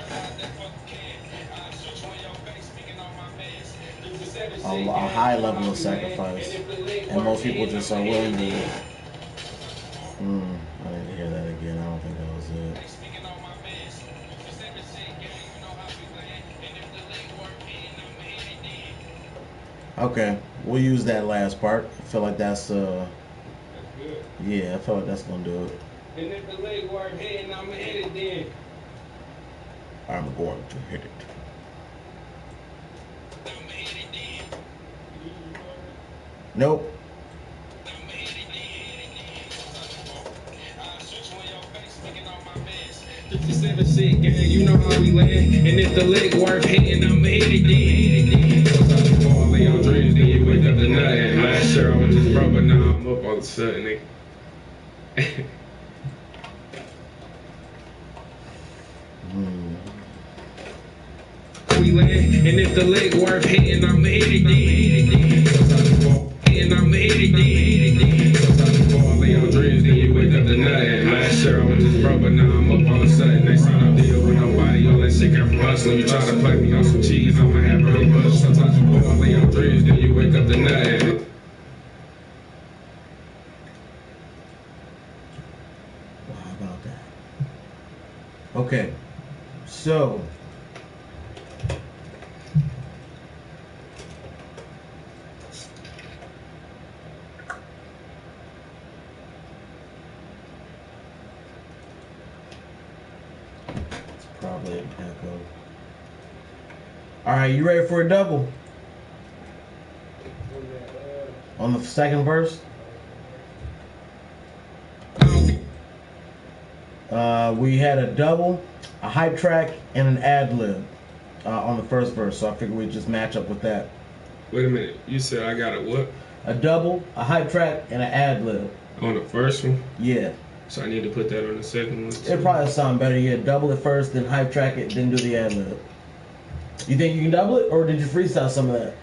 A high level of sacrifice. And most people just are willing to. I didn't hear that again. I don't think that was it. Okay, we'll use that last part. I feel like that's yeah, I feel like that's gonna do it. And if the leg worth hitting, I'ma hit it then. I'm going to hit it. Nope. Shit, gang, you know how we land. And if the leg worth hitting, I'ma hit it then. All of your dreams, then you wake up to nothing. Last year I was just broke, but now I'm up all of a sudden, nigga. We land, and if the leg worth hitting, I'ma hit it then. And I'ma hit it then. All of your dreams, then you wake up to nothing. Last year I was just broke, but now I'm up all of a sudden. Next time I deal with nobody, all that shit come from hustling. You try to play me on some cheese, I'ma have really buzz. Sometimes you go all of your dreams, then you wake up to nothing. How about that? Okay, so it's probably an echo. All right, you ready for a double on the second verse? We had a double, a hype track, and an ad lib on the first verse, so I figured we'd just match up with that. Wait a minute, you said I got a what? A double, a hype track, and an ad lib. On the first one? Yeah. So I need to put that on the second one too? It'd probably sound better. Yeah, double it first, then hype track it, then do the ad lib. You think you can double it, or did you freestyle some of that?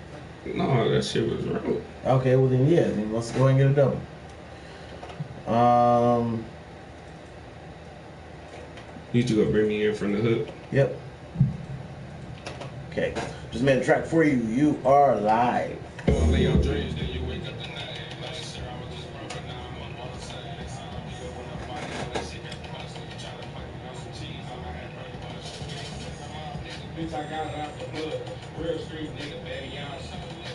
No, that shit was wrong. Okay, well then yeah, then let's go ahead and get a double. You two go bring me in from the hook. Yep. Okay, just made a track for you. You are live. All of your dreams, then you wake up the night. Last year I was just broke, but now I'm up all of a sudden. Next time I deal with nobody, all that shit got from hustling. You try to play me on some cheese, I'ma have pretty much. Bitch, I got it out the hood. Real street nigga, baby, I don't show love.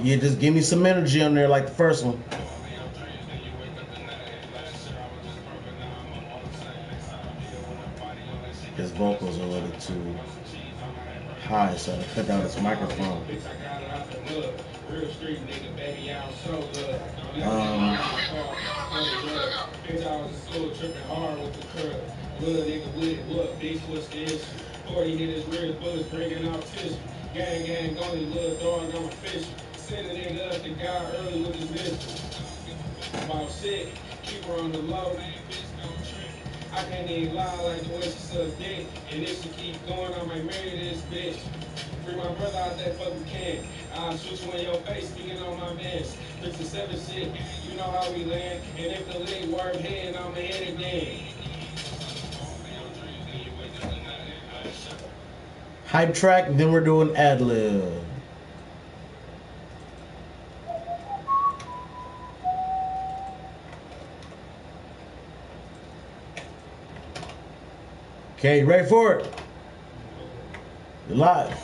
Yeah, just give me some energy on there like the first one. His vocals are a little too high, so I cut down his microphone. 40 hit his rear, bullets bringing out tissue. Gang, gang, only little dog, I'm official. Send a nigga up the guy early with his mission. About shit, keep her on the low. I can't even lie like the way she suck dick. And if she keep going, I might marry this bitch. Free my brother out that fucking can. I'll shoot you in your face, speaking on my mans. 57 shit, you know how we land. And if the leg work head, I'ma hit it then. Hype track, then we're doing ad lib. Okay, you ready for it? You're live.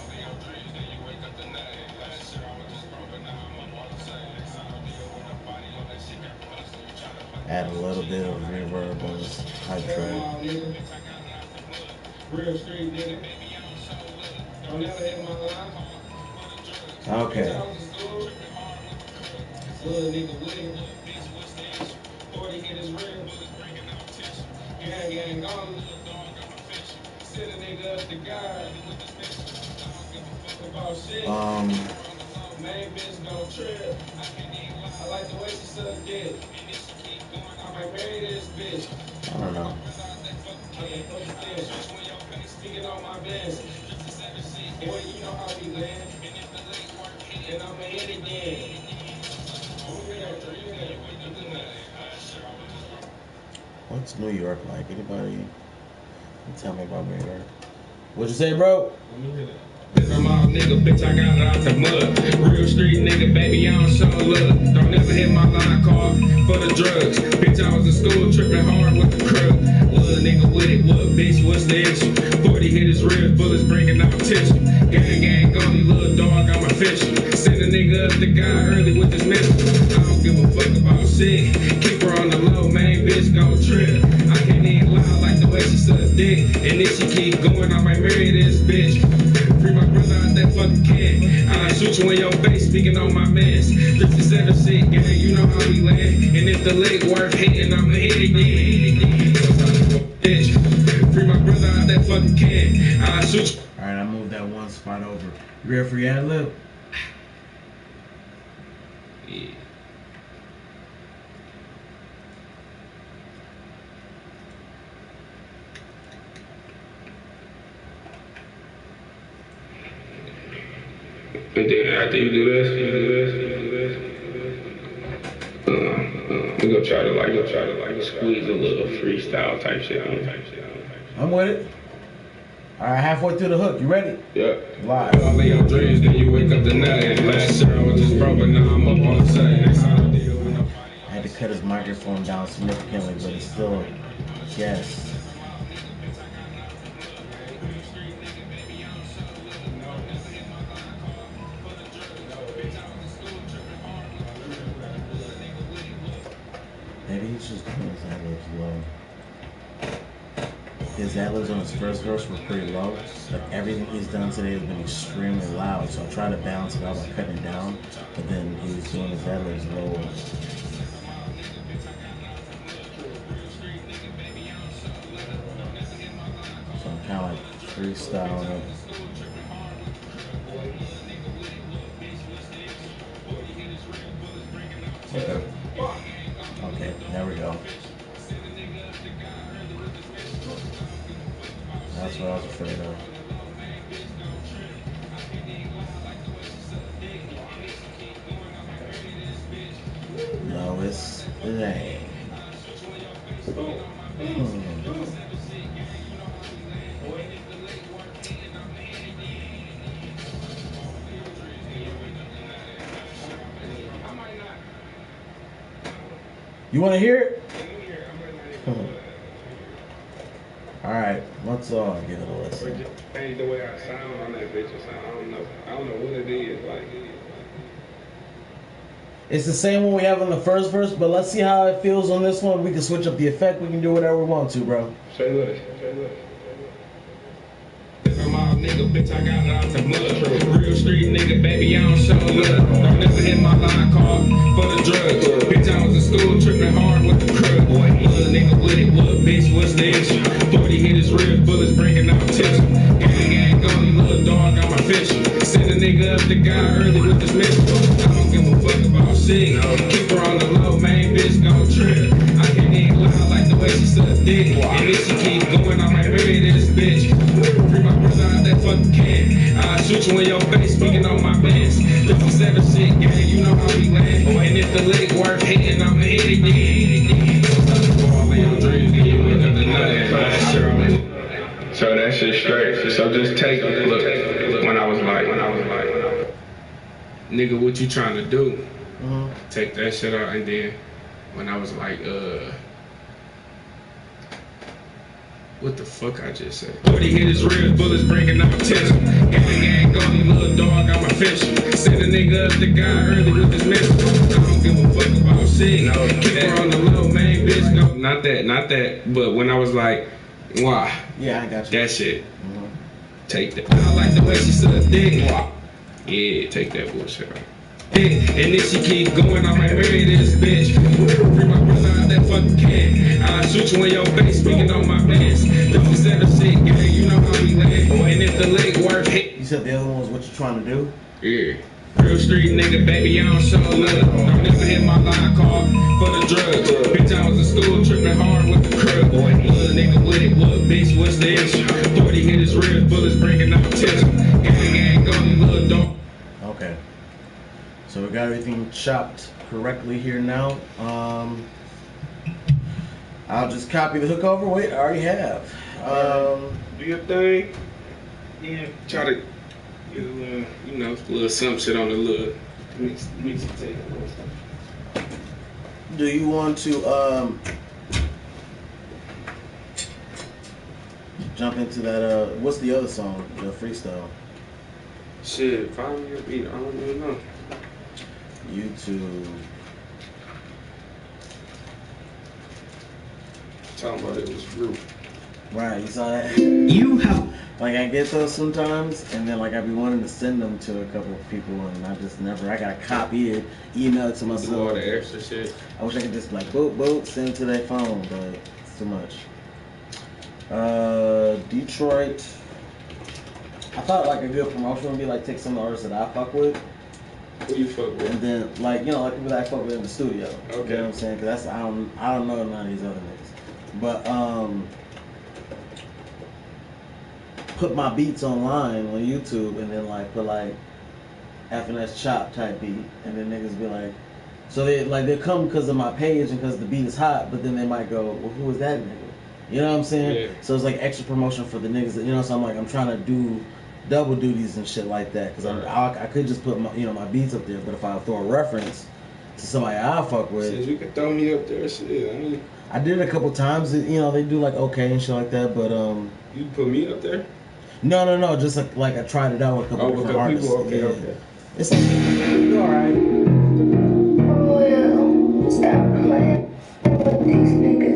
Add a little bit of reverb on this hype track. Okay. I don't know. What's New York like? Anybody tell me about New York? What'd you say, bro? I'm all nigga, bitch, I got it out the mud. Real street nigga, baby, I don't show love. Don't ever hit my line card for the drugs. Bitch, I was in school tripping hard with the crib. Little nigga with it, what bitch, what's the issue? 40 hit his ribs, bullets bringing out tissue. Gang, gang, only little dog, I'm official. Send a nigga up the guy early with this missile. I don't give a fuck about shit. Keep her on the low, man, bitch, gon' trip. I can't even lie like the way she suck dick. And if she keep going, I might marry this bitch. Free my brother out that fucking can. I'll shoot you in your face, speaking on my mans. 57 shit, yeah, you know how we land. And if the leg worth hitting, I'ma hit it again. Bitch, free my brother out that fucking can. I'll shoot you. Alright, I moved that one spot over. You ready for your ad lib? Yeah. And then after you do this, we gonna try to squeeze a little freestyle type shit on. I'm with it. Alright, halfway through the hook. You ready? Yeah. Live. All of your dreams, then you wake up tonight. Last year I was just broke, but now I'm up on the side. I had to cut his microphone down significantly, but it's still yes. Maybe he's just doing his ad-libs low. His ad-libs on his first verse were pretty low, but everything he's done today has been extremely loud, so I tried to balance it out by cutting it down, but then he was doing his ad-libs low. So I'm kind of like freestyling it. Okay. Okay, there we go. That's what I was afraid of. No, it ain't. You want to hear it? All right, let's give it a listen. Ain't the way I sound on that bitch or something. I don't know what it is. Like, It's the same one we have on the first verse, but let's see how it feels on this one. We can switch up the effect. We can do whatever we want to, bro. say less. I'm all nigga, bitch, I got it out the mud. Real street nigga, baby, I don't show love. Don't never hit my line card for the drugs. Bitch, I was in school tripping hard with the crib. Little nigga with it, what bitch, what's the issue? 40 hit his ribs, bullets bringing out tissue. sick. Keep her on the low, main bitch gon' trip. I can't even lie, I like the way she suck dick. And if she keep going, I might marry this bitch. Free my brother out that fucking can. I'll shoot you in your face, speaking on my bands. 57 shit, gang, you know how we land. And if the lick worth hitting, I'ma hit it again. All in your dreams, then you wake up to nothing. So that shit straight. So just take it. Look, when I was like, nigga, what you trying to do? Take that shit out, and then when I was like, what the fuck I just said? 40 hit his ribs, bullets breaking out tension. Gang, golden little dog, I'm official. Send a nigga up the guy early with his message. I don't give a fuck about shit. Keep her on the low, main bitch. No, not that. But when I was like, why? Yeah, I got you. That shit. Take that. I like the way she suck dick. Yeah, take that bullshit out. And if she keep going, I might marry this bitch. Free my brother out that fucking can. I'll shoot you in your face, speaking on my bands. Don't set a shit, gang, you know how we land. And if the leg work hit. You said the other one was what you trying to do? Yeah. Real street nigga, baby, I don't show love. Don't never hit my line card for the drugs. Bitch, I was in school tripping hard with the crib. Little nigga with it, what bitch, what's the issue? 40 hit his ribs, bullets breaking out tension. Gang, golden little dog. Okay. So we got everything chopped correctly here now. I'll just copy the hook over. Wait, I already have. Do your thing. Yeah. Try to, you know, little some shit on the little mix it tape. Do you want to jump into that? What's the other song? The freestyle. Shit, find me a beat. I don't even know. YouTube. Talking about it was rude. Right, you saw that? You have. Like, I get those sometimes, and then, like, I be wanting to send them to a couple of people, and I just never, I gotta copy it, email it to myself. Do all the extra shit. I wish I could just, like, boop, boop, send it to their phone, but it's too much. Detroit. I thought, like, a good promotion would be, like, take some artists that I fuck with. Who you fuck with? And then, like, you know, like people that I fuck with in the studio. Okay. You know what I'm saying? Because that's, I don't know none of these other niggas. But, put my beats online on YouTube and then, like, put, like, FNS chop type beat. And then niggas be like, so they, like, they come because of my page and because the beat is hot, but then they might go, well, who is that nigga? You know what I'm saying? Yeah. So it's like extra promotion for the niggas that, you know, so I'm like, I'm trying to do double duties and shit like that, because I could just put my, you know, my beats up there, but if I throw a reference to somebody I fuck with, Since you can throw me up there, shit. I did it a couple times. You know, they do like okay and shit like that, but you put me up there? No, just like I tried it out with a couple different artists. People, okay, yeah. okay. It's you alright. Well, stop playing with these niggas.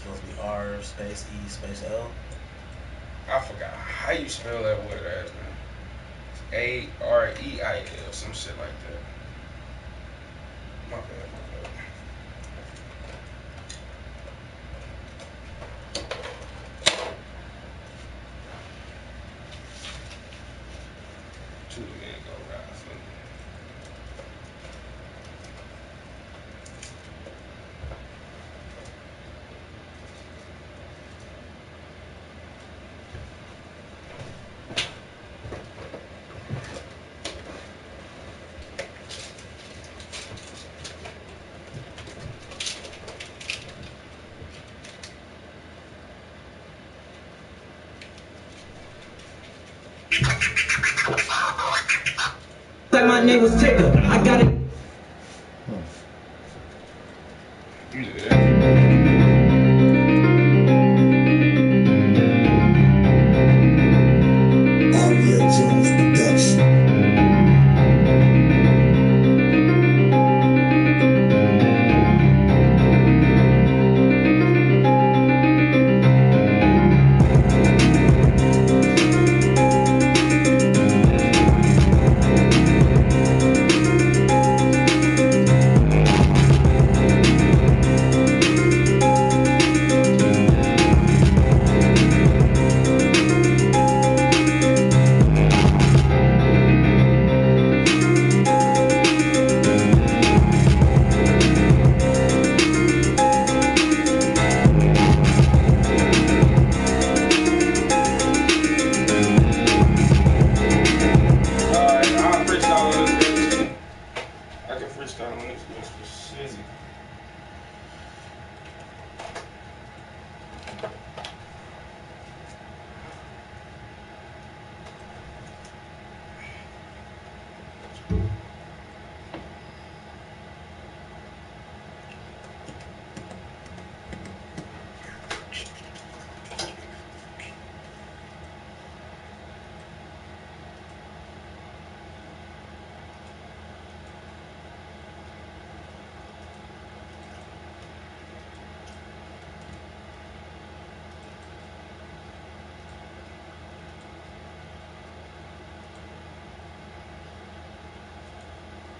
supposed to be R space E space L. I forgot how you spell that word ass, man. Areil, some shit like that. My bad. Two men go rise. Like my name was Tigger. I got it. You did that. Aria Jones Production.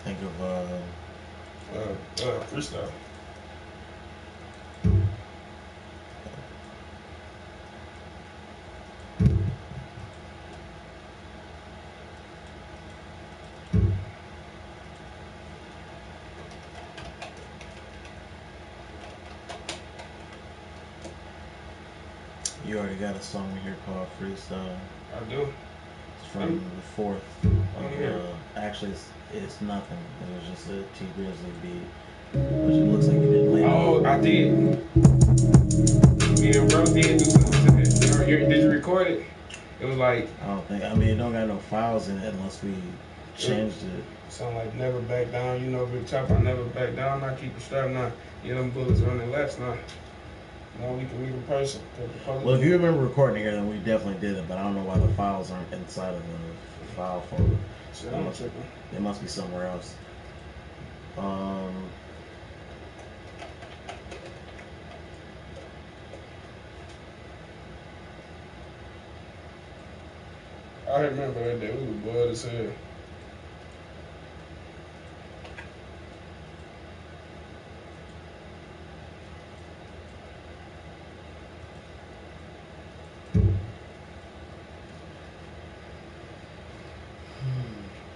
Think of Freestyle. you already got a song in here called Freestyle. I do. It's from the fourth. Actually, it's nothing. It was just a T Grizzly beat, which it looks like you didn't lay. Oh, I did. Yeah, bro did do something to that. Did you record it? It was like, I don't think. I mean, it don't got no files in it unless we changed it. something like never back down. You know, big chop, I never back down. I keep it strapped now. Yeah, them bullets running left now. Now we can meet in person. Well, if you remember recording here, then we definitely did it. But I don't know why the files aren't inside of the file folder. Shit, I'm tripping. They must be somewhere else. I remember that day. We was bored as hell.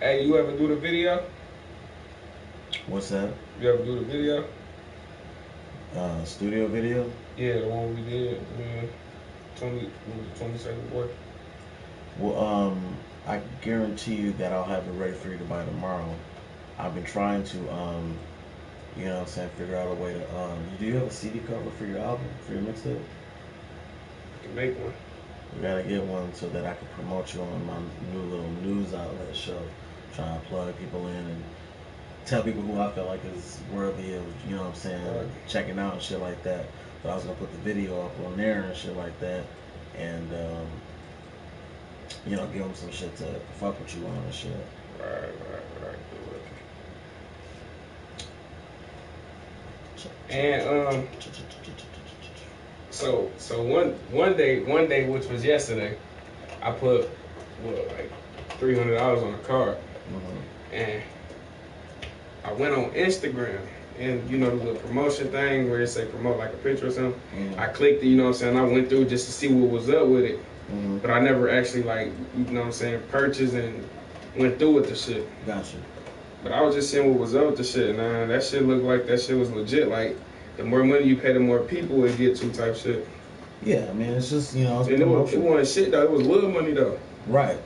Hey, you ever do the video? What's that? You ever do the video? Studio video? Yeah, the one we did. 22nd boy. Well, I guarantee you that I'll have it ready for you to buy tomorrow. I've been trying to, you know what I'm saying, figure out a way to, do you have a CD cover for your album, for your mixtape? I can make one. We gotta get one so that I can promote you on my new little news outlet show. Trying to plug people in and tell people who I feel like is worthy of, you know what I'm saying, Right. checking out and shit like that. But I was gonna put the video up on there and shit like that, and you know, give them some shit to fuck with you on and shit. Right. Good. And So one day, which was yesterday, I put like $300 on a card, and I went on Instagram, and you know the little promotion thing where it say promote like a picture or something. I clicked it, you know what I'm saying. I went through just to see what was up with it, but I never actually like, you know what I'm saying, purchased and went through with the shit. Gotcha. But I was just seeing what was up with the shit, and that shit looked like that shit was legit. Like the more money you pay, the more people it get to type shit. Yeah, I mean, it's just, you know, it's And it wasn't shit though. It was little money though. Right.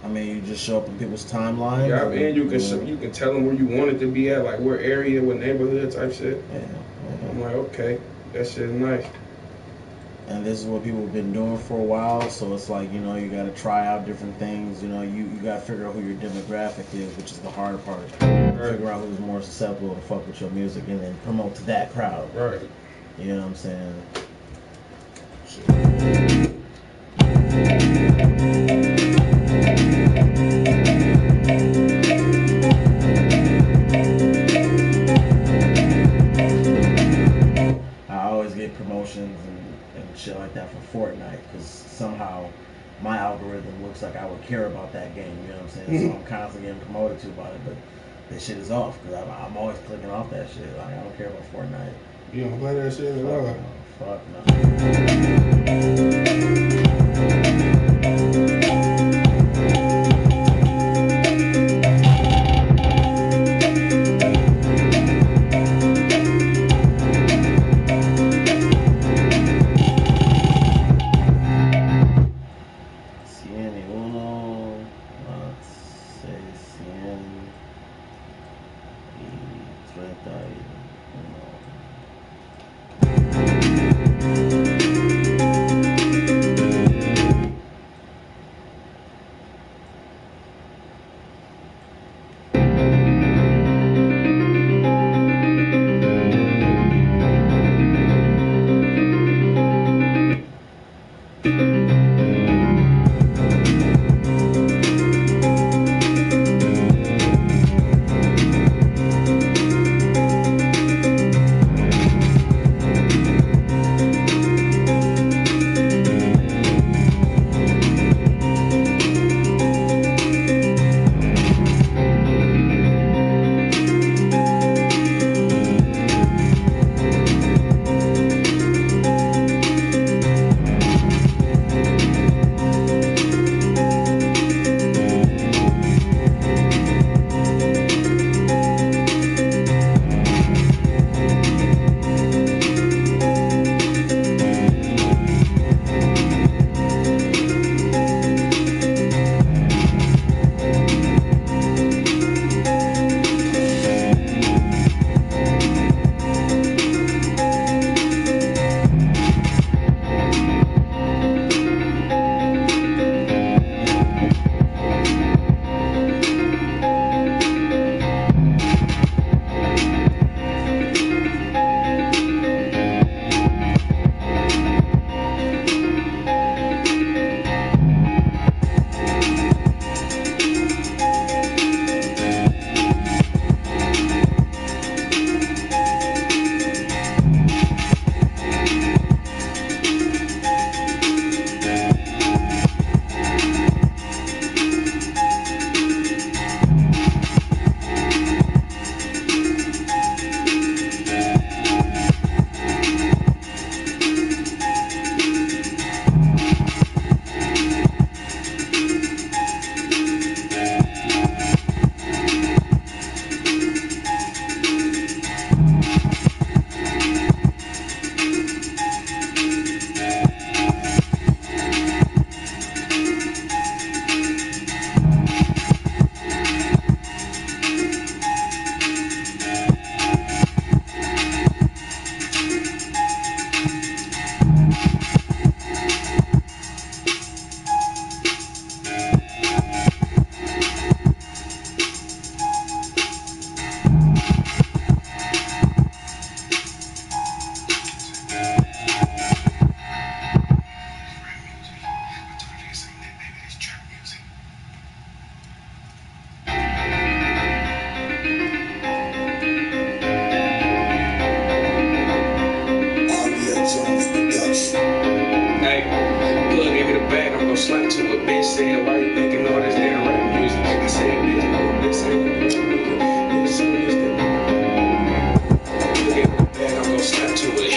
I mean, you just show up in people's timelines. Yeah, and you can tell them where you want it to be at, like where area, what neighborhood type shit. Yeah. I'm like, okay, that shit is nice. And this is what people have been doing for a while, so it's like, you know, you got to try out different things. You know, you got to figure out who your demographic is, which is the hard part. Right. Figure out who's more susceptible to fuck with your music and then promote to that crowd. Right. You know what I'm saying? I always get promotions and shit like that for Fortnite because somehow my algorithm looks like I would care about that game. You know what I'm saying? So I'm constantly getting promoted to about it, but this shit is off because I'm always clicking off that shit. Like, I don't care about Fortnite. You don't play that shit at all. Fuck no. slap to it. Bitch said, why you making all this damn rap music? I said, bitch, no, this ain't no rap music. This song is the look at the bag, I'm gonna slap to it.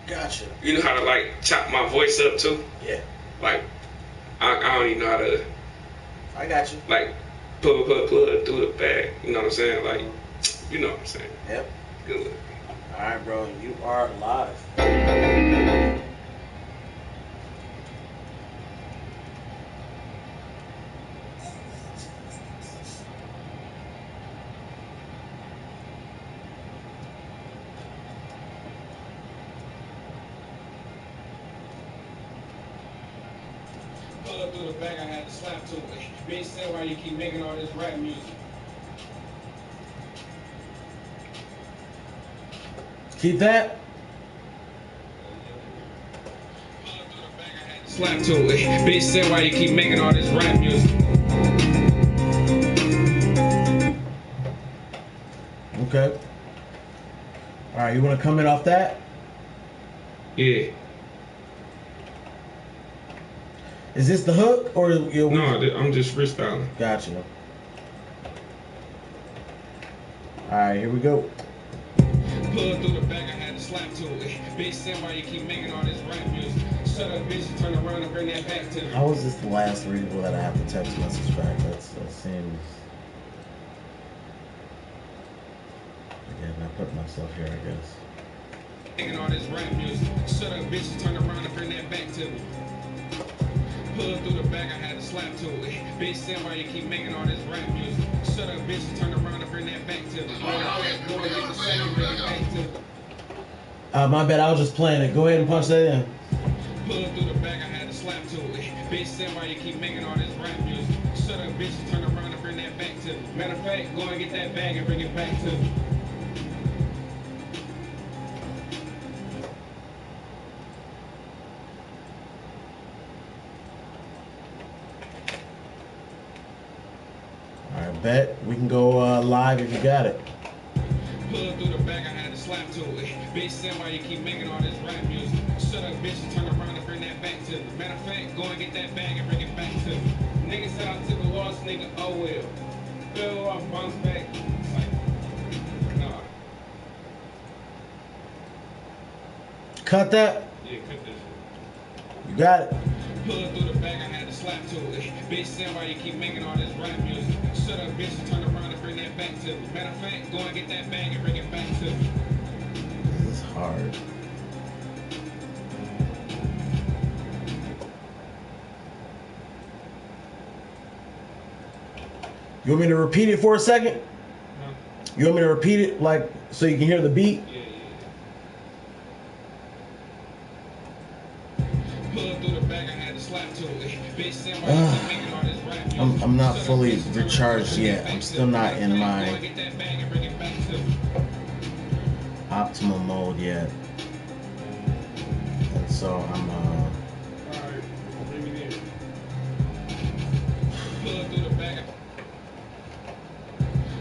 Gotcha. You know how to like chop my voice up too? Yeah. Like I don't even know how to I got you. like plug through the bag. You know what I'm saying? Like you know what I'm saying? Yep. Good. Alright, bro, you are live. Pull up through the bag, I had to slap to it. Bitch said, why you keep making all this rap music? Keep that. Pull up through the bag, I had to slap to it. Bitch said, why you keep making all this rap music? Okay. All right, you want to come in off that? Yeah. Is this the hook or your? No, I'm just freestyling. Gotcha. All right, here we go. Pull through the bag, I had to slap to it. Bitch said, why you keep making all this rap music? Shut up, bitch, turn around and bring that back to me. How is this the last readable that I have to text message back? That seems. Again, I put myself here, I guess. Making all this rap music. Shut up, bitch, turn around and bring that back to me. Pull through the bag, I had to slap to it. Bitch said, why you keep making all this rap music? Shut up, bitch, turn around and bring that back to me. Go and get the second, bring it back to me. My bad, I was just playing it. Go ahead and punch that in. Pull through the bag, I had to slap to it. Bitch said, why you keep making all this rap music? Shut up, bitch, turn around and bring that back to me. Matter of fact, go and get that bag and bring it back to me. All right, bet we can go live if you got it. Pull through the bag, I had to slap to it. Bitch said, why you keep making all this rap music? Shut up, bitch, turn around and bring that back to me. Matter of fact, go and get that bag and bring it back to me. Nigga said I took a loss, nigga, oh well. Fell off, bounce back. It's like, nah. Cut that. Yeah, cut this shit. You got it. Pull through the bag, I had to slap to it. Bitch said, why you keep making all this rap music? Shut up, bitch, turn around and bring that back to me. Matter of fact, go and get that bag and bring it back to me. This is hard. You want me to repeat it for a second? Huh? You want me to repeat it like so you can hear the beat? Yeah. Pull through the bag, I had to slap to it. Bitch said, why you keep making all this rap music? I'm not fully recharged yet. I'm still not in my. optimal mode yet, and so I'm Alright, bring it in. Pull up through the back.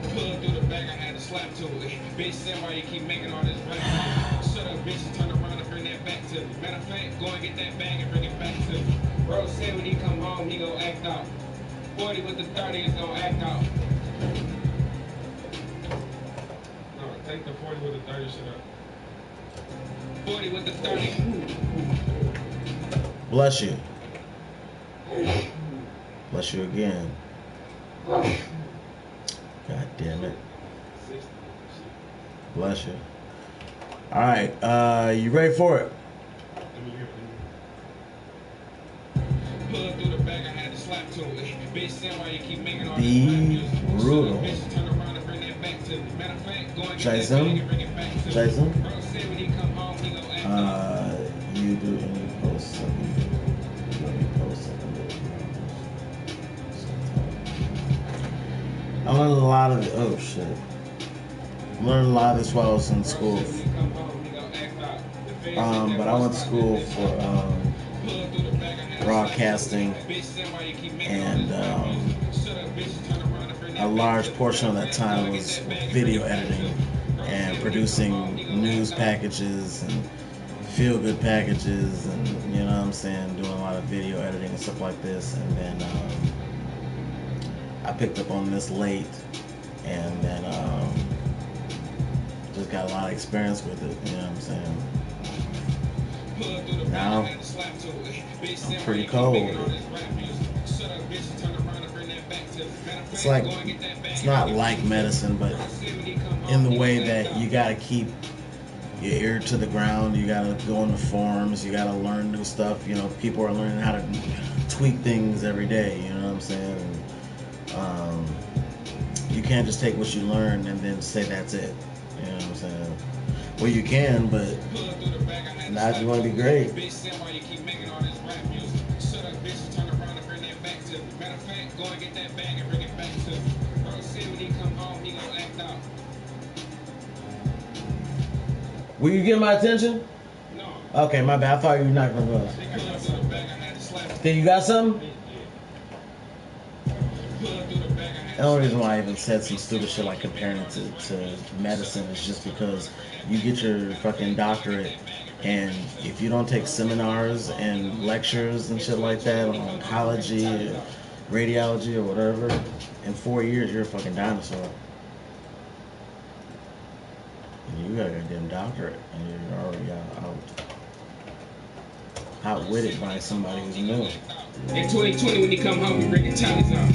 Pull up through the back, I had to slap to it. Bitch said, why you keep making all this rap? Shut up, bitch, and turn around and bring that back to me. Matter of fact, go and get that bag and bring it back to me. Bro said when he come home, he gon' act out. 40 with the 30 is gon' act out. No, take the 40 with the 30 shit up. 40 with the 30. bless you. Bless you again. God damn it. Bless you. All right, you ready for it? Pull up through the back, I had to slap to it. Bitch said, why you keep making all this Be rap music? brutal. Bitch, turn around and bring that back to me. Matter of fact, go and get that Jason? bag and bring it back to me. Jason? Bro said when he come home, he gon' act out. You do any post something. Let me post something. I learned a lot of it. Oh shit. I learned a lot of this while I was in school. But I went to school for broadcasting, and a large portion of that time was video editing and producing news packages and feel-good packages, and you know what I'm saying, doing a lot of video editing and stuff like this. And then I picked up on this late, and then just got a lot of experience with it, you know what I'm saying. Now I'm pretty cold with it. It's not like medicine, but in the way that you gotta keep your ear to the ground, you gotta go on the forums, you gotta learn new stuff. You know, people are learning how to tweak things every day, you know what I'm saying? And, you can't just take what you learn and then say that's it, you know what I'm saying? Well, you can, but not if you want to be great. Will you get my attention? No. Okay, my bad. I thought you were not gonna go. Think you got something? The only reason why I even said some stupid shit like comparing it to medicine is just because you get your fucking doctorate, and if you don't take seminars and lectures and shit like that on oncology or radiology or whatever, in 4 years you're a fucking dinosaur. And you got a goddamn doctorate and you're already outwitted by somebody who's new. In 2020, when he come home, we bring the talents out.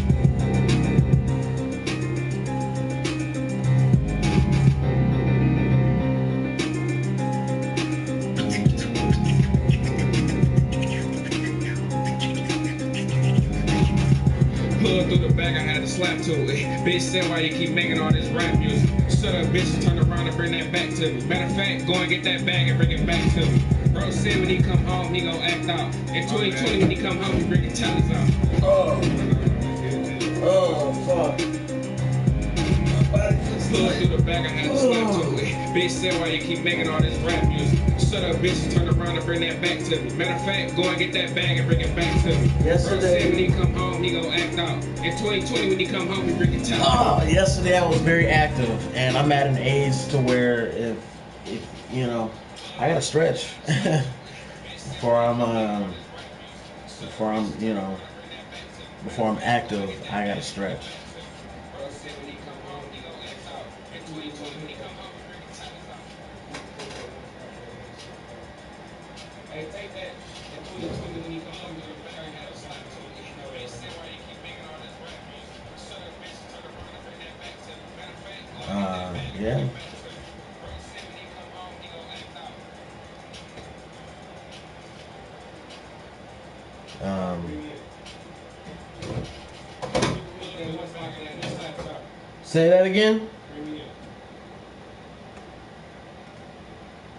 Pull up through the back, I had to slap to it. Bitch said, why you keep making all this rap music? Shut up, bitch, and turn around and bring that back to me. Matter of fact, go and get that bag and bring it back to me. Bro said when he come home, he gon' act out. In 2020, when he come home, he bring the talents out. Oh, fuck. Pull up through the back, I had to slap to it. Bitch said, why you keep making all this rap music? Shut up, bitch, and turn around and bring that back to me. Matter of fact, go and get that bag and bring it back to me. Yesterday. Bro said when he come home, he gon' act out. In 2020, when he come home, he bring the talents out. Yesterday I was very active, and I'm at an age to where if you know, I gotta stretch before I'm active. I gotta stretch. Bro said when he come home, he gon' act out. In 2020, when he come home, he bring the talents out. Hey, take that. In 2020, when he come home, he gon' bring that slap to it. Bitch said, why you keep making all this rap music? Shut up, bitch, turn around and bring that back to me. Matter of fact, go and get that bag and bring Yeah. it back to me. Bro said when he come home, he gon' act out. Say that again.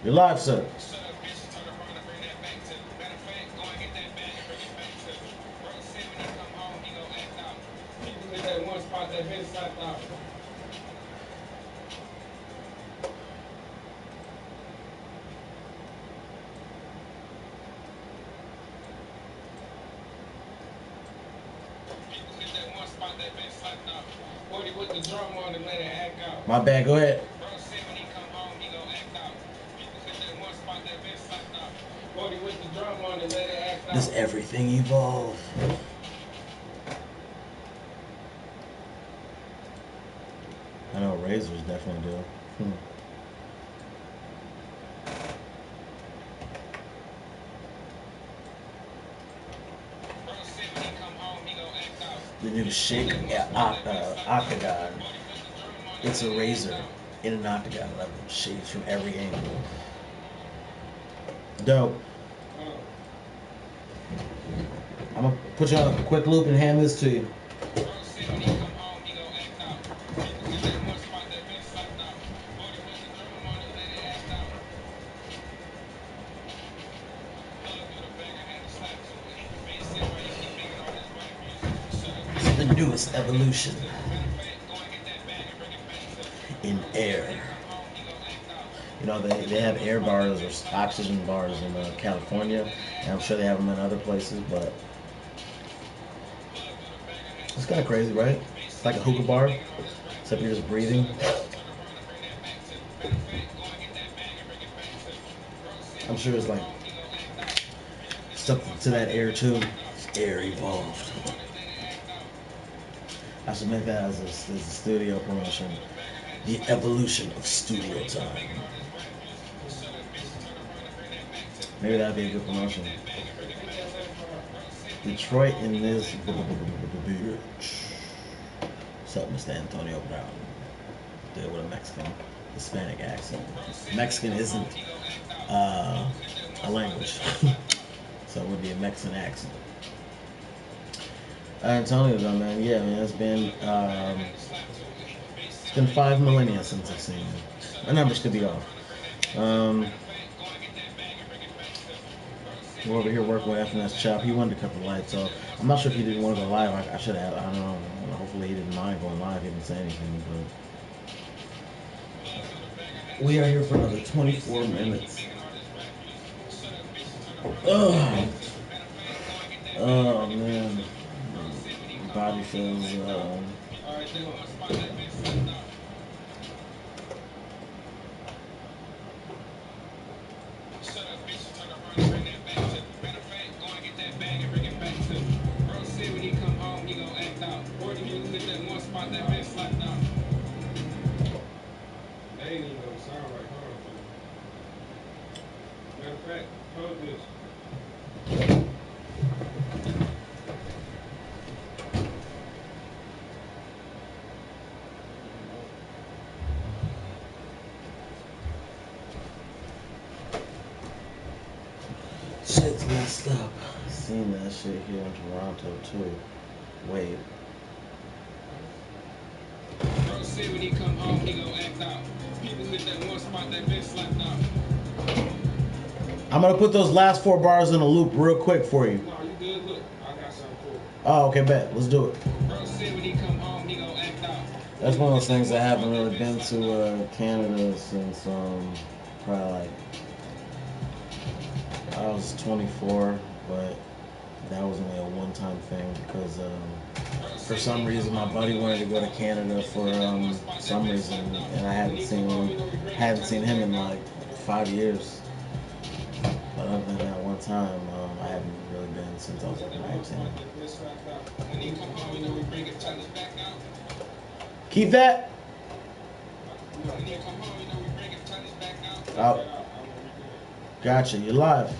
You're live, sir. Shut up, bitch, turn around and bring that back to me. Matter of fact, go and get that bag and bring it back to me. Bro said when he come home, he gon' act out. People hit that one spot that been slapped out. My bad, go ahead. Does everything evolve? I know razors definitely do. The new Shake Octagon. It's a razor in an octagon level, shades from every angle. Dope. I'm gonna put you on a quick loop and hand this to you. The newest evolution in air. You know, they have air bars or oxygen bars in California, and I'm sure they have them in other places, but it's kind of crazy, right? It's like a hookah bar, except you're just breathing. I'm sure it's like stuck to that air too. It's air evolved. I should make that as a studio promotion. The evolution of StudioTime. Maybe that'd be a good promotion. Detroit in this bitch. What's up, Mr. Antonio Brown? Deal with a Mexican, Hispanic accent. Mexican isn't a language, so it would be a Mexican accent. Antonio, though, man, yeah, man, it's been 5 millennia since I've seen him. My numbers could be off. We're over here working with FNS Chop. He wanted to cut the lights off. I'm not sure if he didn't want to go live. I should have. I don't know. Hopefully he didn't mind going live. He didn't say anything. But we are here for another 24 minutes. Oh man. My body feels. Shit's messed up. I seen that shit here in Toronto too. Wait. Bro say when he come home, he gon' act out. People hit that one spot that been slapped out. I'm gonna put those last 4 bars in a loop real quick for you. No, you good? Look, I got something for you. Oh, okay, bet. Let's do it. Bro say when he come home, he gon' act out. That's one of those things I haven't really been to Canada since probably like I was 24, but that was only a one-time thing because for some reason my buddy wanted to go to Canada for some reason, and I hadn't seen him in like 5 years. But other than that one time, I haven't really been since I was like 19. Keep that. Out. Gotcha. You're live.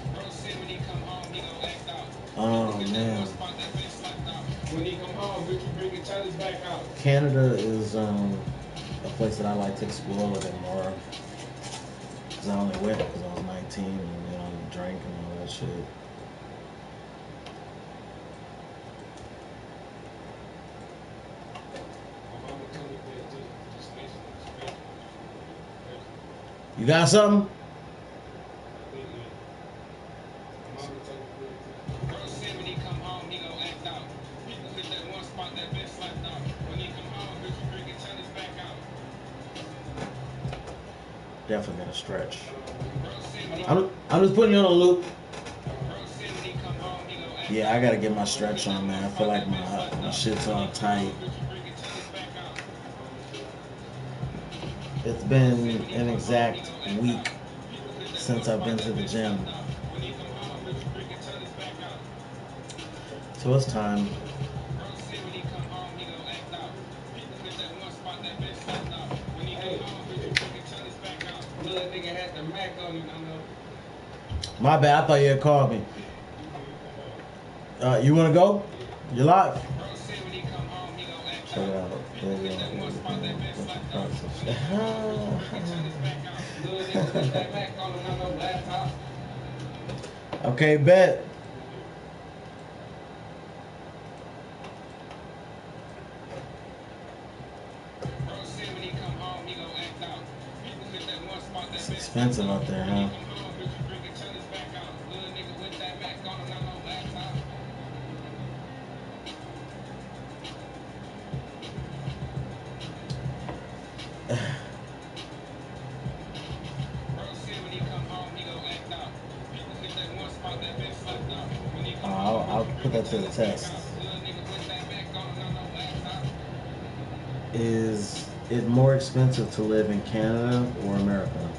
Oh man. Canada is a place that I like to explore a little bit more. Cause I only went because I was 19 and drank and all that shit. You got something? Definitely gonna stretch. I'm just putting you on a loop. Yeah, I gotta get my stretch on, man. I feel like my shit's all tight. It's been an exact week since I've been to the gym. So it's time. My bad, I thought you had called me. You wanna go? You're live. Check it out. Okay, bet. It's expensive out there, huh? I'll put that to the test. Is it more expensive to live in Canada or America?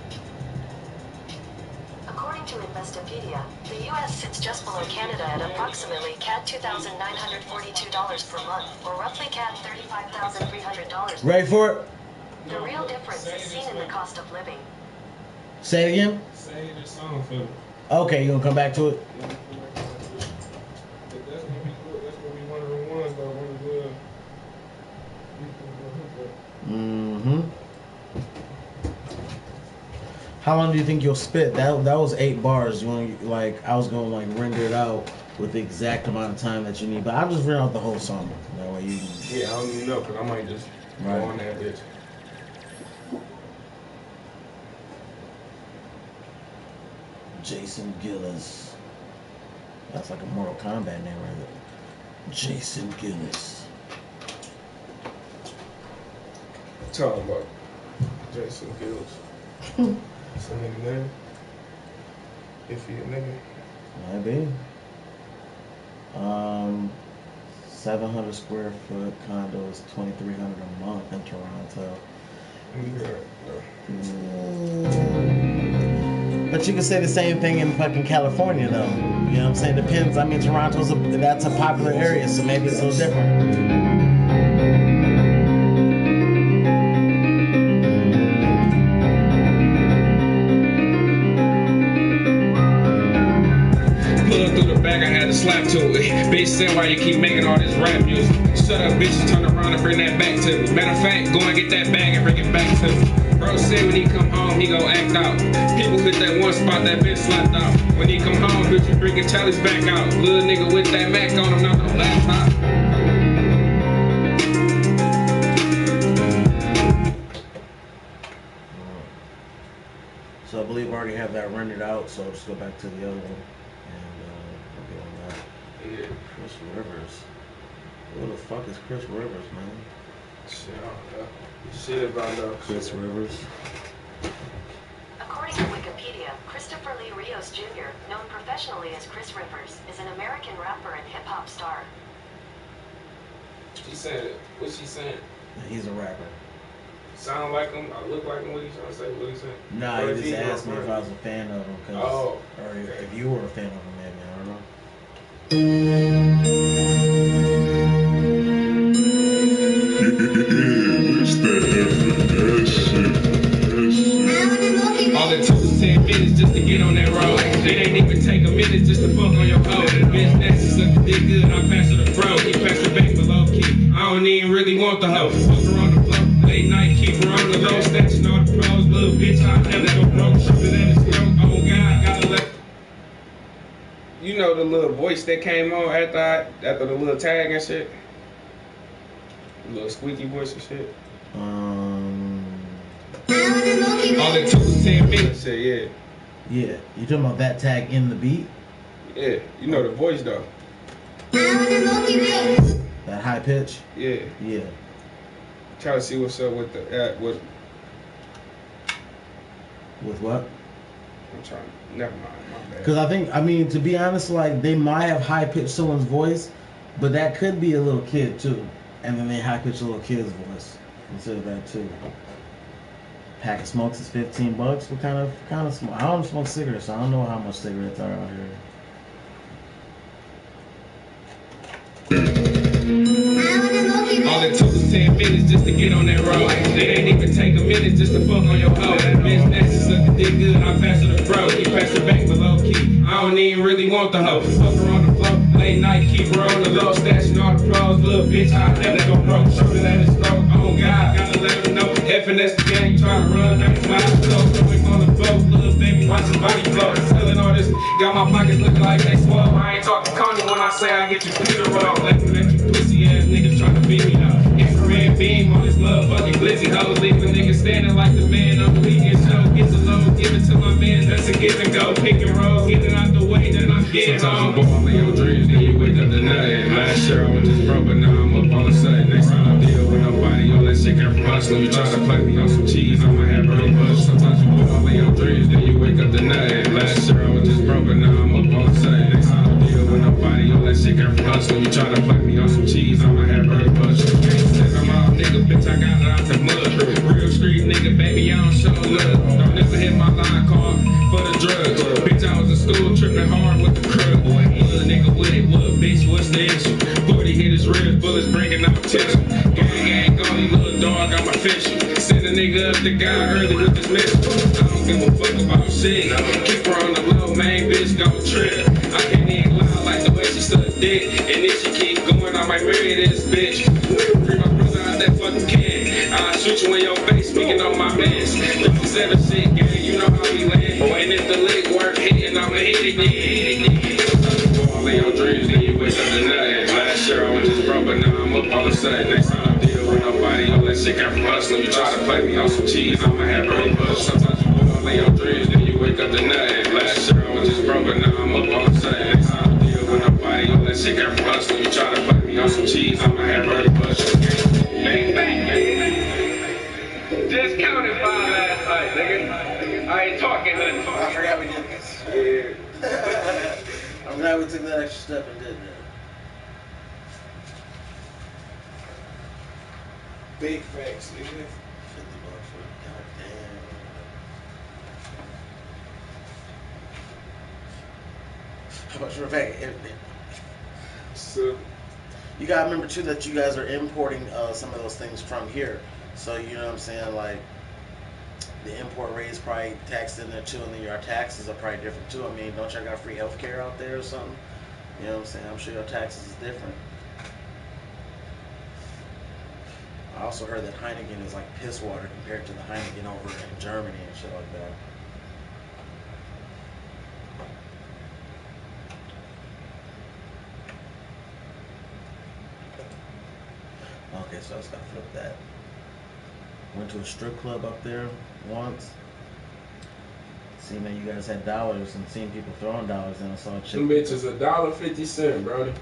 According to Investopedia, the U.S. sits just below Canada at approximately CAD $2,942 per month, or roughly CAD $35,300. Ready for it? The real difference is seen in the cost of living. Say it again? Say the song for me. Okay, you gonna come back to it? That's gonna be good. That's gonna be one of the ones though. One of the Mm-hmm. How long do you think you'll spit? That was 8 bars. You want like I was gonna like render it out with the exact amount of time that you need, but I'll just render out the whole song. That way you. Yeah, I don't even know because I might just go on that bitch. Jason Gillis. That's like a Mortal Kombat name right there. Jason Gillis. Talking about Jason Gills. That's a nigga name. If he a nigga. Might be. 700 square foot condo is $2,300 a month in Toronto. But you can say the same thing in fucking California, though. You know what I'm saying? Depends. I mean, that's a popular area, so maybe it's a little different. Slap to it. Bitch said why you keep making all this rap music. Shut up, bitches, turn around and bring that back to me. Matter of fact, go and get that bag and bring it back to me. Bro said when he come home, he gon' act out. People hit that one spot that bitch slapped out. When he come home, bitch, you bringing Charlie's back out. Little nigga with that Mac on him, not no laptop. So I believe I already have that rendered out, so I'll just go back to the other one. Yeah. Chris Rivers. Who the fuck is Chris Rivers, man? Shit, I don't know. Shit about that. Chris Rivers. According to Wikipedia, Christopher Lee Rios Jr., known professionally as Chris Rivers, is an American rapper and hip-hop star. She said, what's she saying? He's a rapper. Sound like him? I look like him? What he trying to say? What he saying? Nah, he just asked me if I was a fan of him. Or if you were a fan of him, maybe. I don't know. All it took was 10 minutes just to get on that road. It ain't even take a minute just to fuck on your hoe. Bitch nasty, suck the dick good, I pass her the fro. He pass her back below key. I don't even really want the hoe. Fuck her on the floor, late night, keep her on the low. Snatching all the pros, little bitch, I never go broke. Something at his throat, oh God, gotta let. You know the little voice that came on after the little tag and shit? The little squeaky voice and shit? All it took was 10 minutes. Shit, yeah. Yeah, you talking about that tag in the beat? Yeah, you know the voice though. That high pitch? Yeah. Yeah. Try to see what's up with the With what? I'm trying. Never mind. My bad. Because I mean, to be honest, like they might have high pitched someone's voice, but that could be a little kid too, and then they high pitch a little kid's voice. Consider that too. Pack of smokes is $15. What kind of smoke? I don't smoke cigarettes, so I don't know how much cigarettes are out here. All it took was 10 minutes just to get on that road. It ain't even take a minute just to fuck on your hoe. Bitch nasty, suck the dick good, I pass her the bro. You pass her back with low key. I don't even really want the hoe. Fuck her on the floor, late night, keep her on the low. Stashing all the pros, little bitch, I never go broke. Show her that it's slow, oh God, gotta let her know. FNS the gang, you try to run, I ain't flying slow. Throwing on the boat, little baby, watch his body flow. Selling all this, got my pockets looking like they swole. I ain't talking Connie when I say I get you PeterPromo. Let you pussy ass niggas trying to beat me up. Infrared beam on this motherfucking glizzy hoe. Leave a nigga standing like the man on the weekend show. Get the load, give it to my man, that's a give and go. Pick and roll, get it out the way, then I'm getting home. Sometimes you ball in your dreams, then you wake up to nothing. Last year I was just broke, but now I'm up all of a sudden. Next time I deal with nobody, all that shit came from hustling. You try to play me on some cheese, I'ma have very much. Sometimes you ball in your dreams, then you wake up to nothing. Last year I was just broke, but now I'm up all of a sudden. Next time I deal with nobody, all that shit came from hustling. You try to play me on some cheese, I'ma have very much. I'm all nigga, bitch, I got it out the mud. Real street nigga, baby, I don't show love. Don't never hit my line card for the drugs. Bitch, I was in school tripping hard with the crud. Little nigga with it, what bitch, what's the issue? 40 hit his ribs, bullets bringing out tissue. Gang, gone, little dog, I'm official. Send a nigga up the guy early with this missile. I don't give a fuck about shit. Keep her on the low, man, bitch, gon' trip. I can't even lie like the way she suck dick. And if she keep going, I might marry this bitch. Free my brother out that fucking can. I'll shoot you in your face, speaking on my mess. 57 shit, gang, you know how we land. And if the lick work hitting, I'ma hit it, yeah. All in your dreams, then you wake up to nothing. Last year I was just broke, but now I'm up all of a sudden. Next time I deal with nobody, all that shit came from hustling. You try to play me on some cheese, I'ma have very much. Sometimes you fall in your dreams, then you wake up to nothing. Last year I was just broke, but now I'm up all of a sudden. Next time I deal with nobody, all that shit came from hustling. You try to play me on some cheese, I'ma have very much. Bang, bang, bang. Just counted 5 last night, nigga. I ain't talking nothing. I forgot we did this. Yeah. I'm glad we took that extra step and did that. Big facts, nigga. $50 for goddamn. How much for a bag of everything? So, You gotta remember too that you guys are importing some of those things from here. So you know what I'm saying, like the import rate is probably taxed in there too, and then your taxes are probably different too. I mean, don't y'all got free healthcare out there or something? You know what I'm saying? I'm sure your taxes is different. I also heard that Heineken is like piss water compared to the Heineken over in Germany and shit like that. Okay, so I just gotta flip that. Went to a strip club up there once. Seen that you guys had dollars and seen people throwing dollars in. I saw a chick. them bitches $1.50, brody.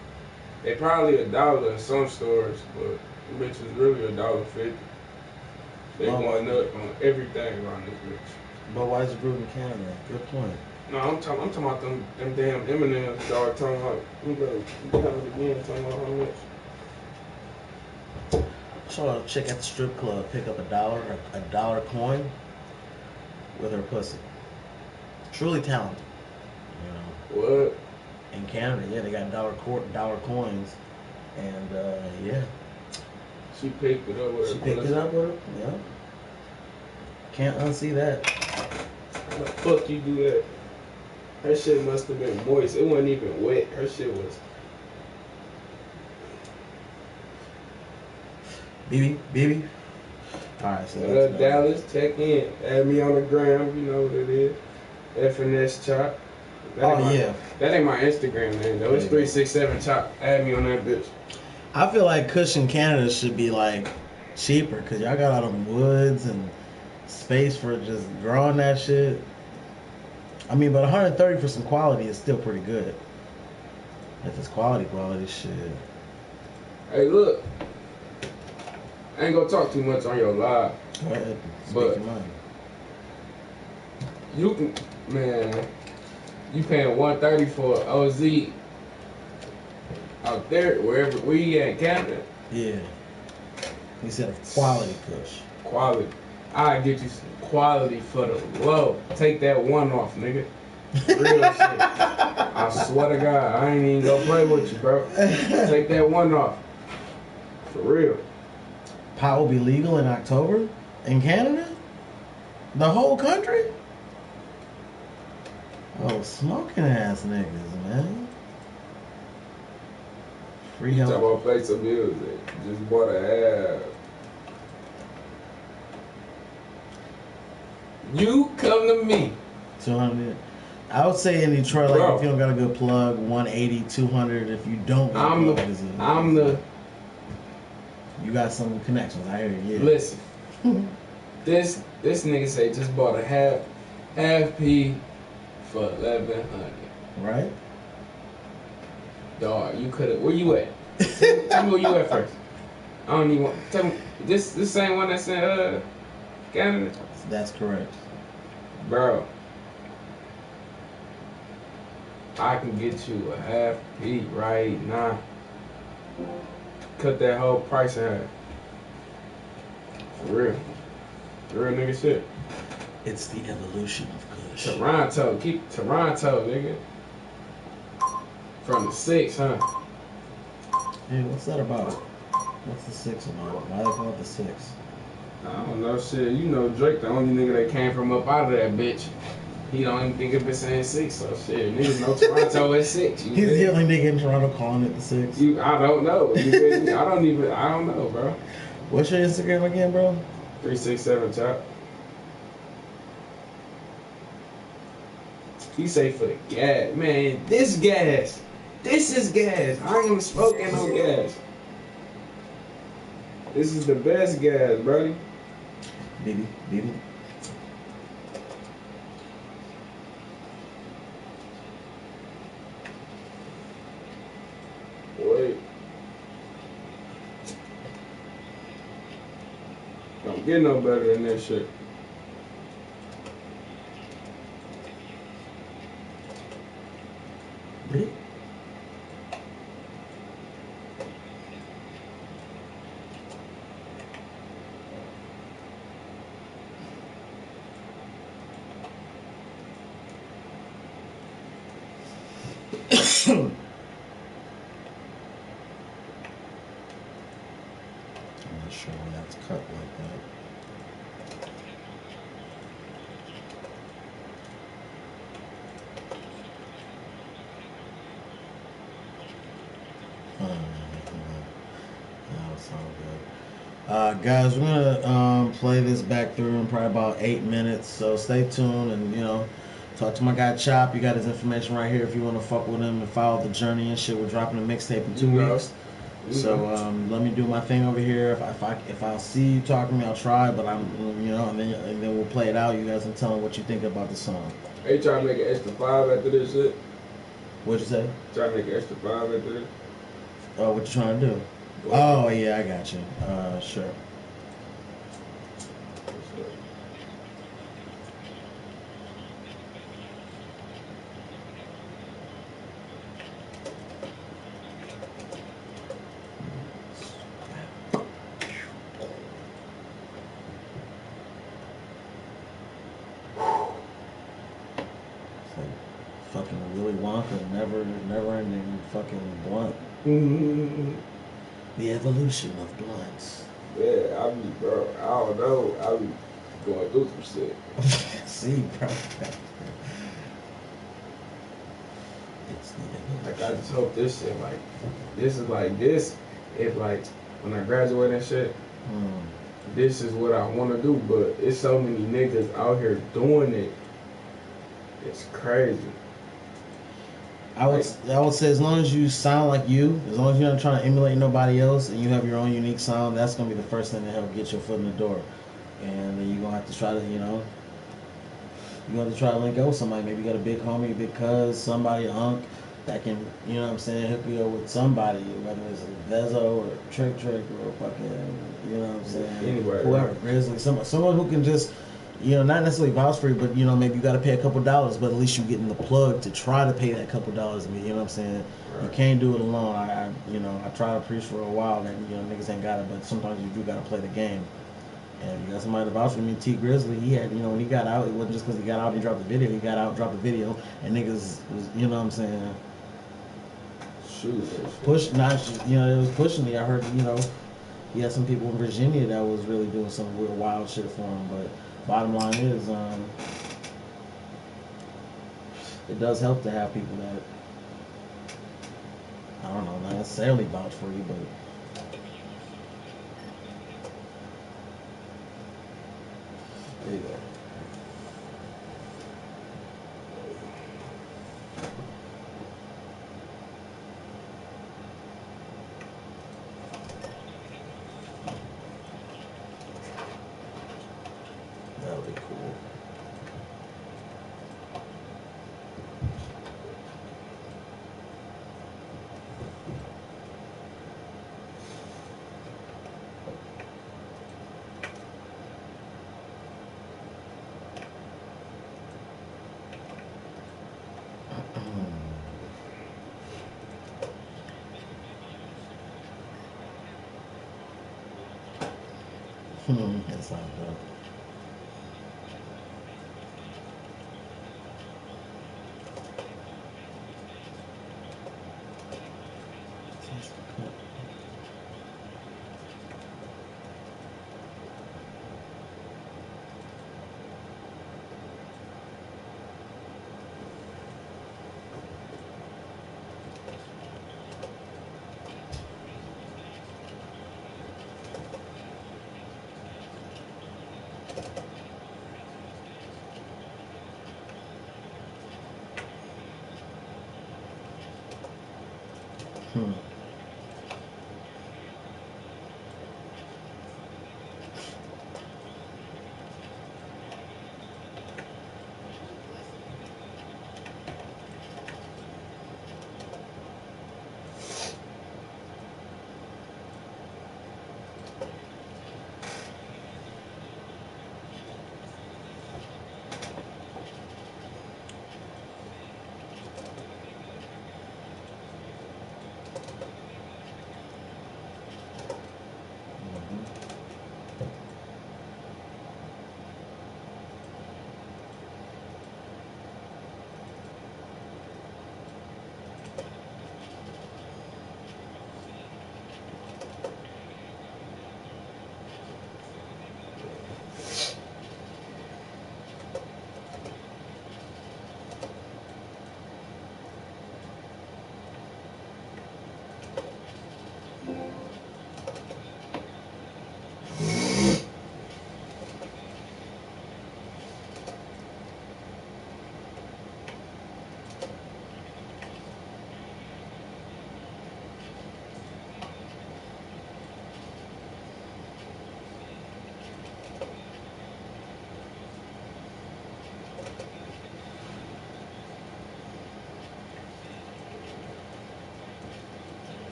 They probably $1 in some stores, but them bitches really $1.50. They Well, going up on everything around this bitch. But why is it brewed in Canada? Good point. No, I'm talking about them damn M&M's, dog. Talking about, you know, again, talking about how much. Saw a chick at the strip club pick up a dollar coin with her pussy. Truly talented, you know. What? In Canada, yeah, they got dollar coins, and yeah, She picked it up with her. she picked it up with her. Yeah, can't unsee that. How the fuck you do that? Her shit must have been moist. It wasn't even wet. Her shit was. BB. All right, so Dallas, check in. Add me on the gram. You know what it is. FNS Chop. Yeah. That ain't my Instagram name though. It's 367 Chop. Add me on that bitch. I feel like Kush in Canada should be like cheaper because y'all got all them woods and space for just growing that shit. I mean, but 130 for some quality is still pretty good. If it's quality shit. Hey, look. I ain't gonna talk too much on your live. Go ahead. Speak But- your mind. You can. Man, you paying $130 for an OZ out there, where you at, Canada? Yeah. He said a quality kush. Quality. I get you some quality for the low. Take that one off, nigga. Real shit. I swear to God, I ain't even gonna play with you, bro. Take that one off. For real. Pot will be legal in October in Canada? The whole country? Oh, smoking ass niggas, man. Free Talk health. about play some music. Just bought a half. You come to me. 200. I would say in Detroit, like Bro. if you don't got a good plug, 180, 200. If you don't got a plug, you got some connections. I hear you. Yeah. Listen. This nigga say just bought a half P for 1,100. Right? Dog, you could have. Where you at? Tell me where you at first. I don't even want. Tell me this same one that's in Canada. That's correct. Bro, I can get you a half P right now. Cut that whole price in half. For real. Real nigga shit. It's the evolution of kush. Toronto. Keep Toronto, nigga. From the 6, huh? Hey, what's that about? What's the 6 about? Why they call it the 6? I don't know, shit. You know Drake, the only nigga that came from up out of that bitch. He don't even think of it saying 6, so shit. Niggas know Toronto at 6. He's the only nigga in Toronto calling it the 6. I don't know. You feel me? I don't know, bro. What's your Instagram again, bro? 367 chop. He say for the gas. Man, this gas. This is gas. I ain't even smoking no gas. This is the best gas, buddy. Baby. Wait. Don't get no better than that shit. Really? I'm not sure why that's cut like that. That's all good. Guys, we're gonna play this back through in probably about 8 minutes. So stay tuned and talk to my guy Chop. You got his information right here if you want to fuck with him and follow the journey and shit. We're dropping a mixtape in 2 weeks. So let me do my thing over here. If I see you talking to me, I'll try. But and then we'll play it out. You guys can tell me what you think about the song. They try to make an extra 5 after this shit. What'd you say? Try to make an extra 5 after this. Oh, what you trying to do? Oh yeah, I got you. Sure. Fucking Willy Wonka, never ending fucking blunt. The evolution of blunts. Yeah, I don't know. I be going through some shit. See, bro. It's the Like, evolution. I just hope this shit, if like, when I graduate and shit, this is what I want to do, but it's so many niggas out here doing it. It's crazy. I would say as long as you sound like you, as long as you're not trying to emulate nobody else, and you have your own unique sound, that's gonna be the first thing to help get your foot in the door. And then you're gonna have to try to, link up with somebody. Maybe you got a big homie, a big cuz, somebody, unc, that can, hook you up with somebody, whether it's a Vezo or Trick or fucking, Anyway, whoever, Grizzly, someone who can just not necessarily vouch for you, but maybe you got to pay a couple dollars, but at least you getting the plug to try to pay that couple dollars. You know what I'm saying? Right. You can't do it alone. I try to preach for a while that niggas ain't got it, but sometimes you do got to play the game. And you got somebody to vouch for me. T Grizzly, he had when he got out, it wasn't just because he got out and he dropped the video. He got out, dropped the video, and niggas was what I'm saying. Shoot. Push, not it was pushing me. I heard he had some people in Virginia that was really doing some real wild shit for him, but. Bottom line is, it does help to have people that, I don't know, not necessarily vouch for you, but there you go. That would be cool. That's not good.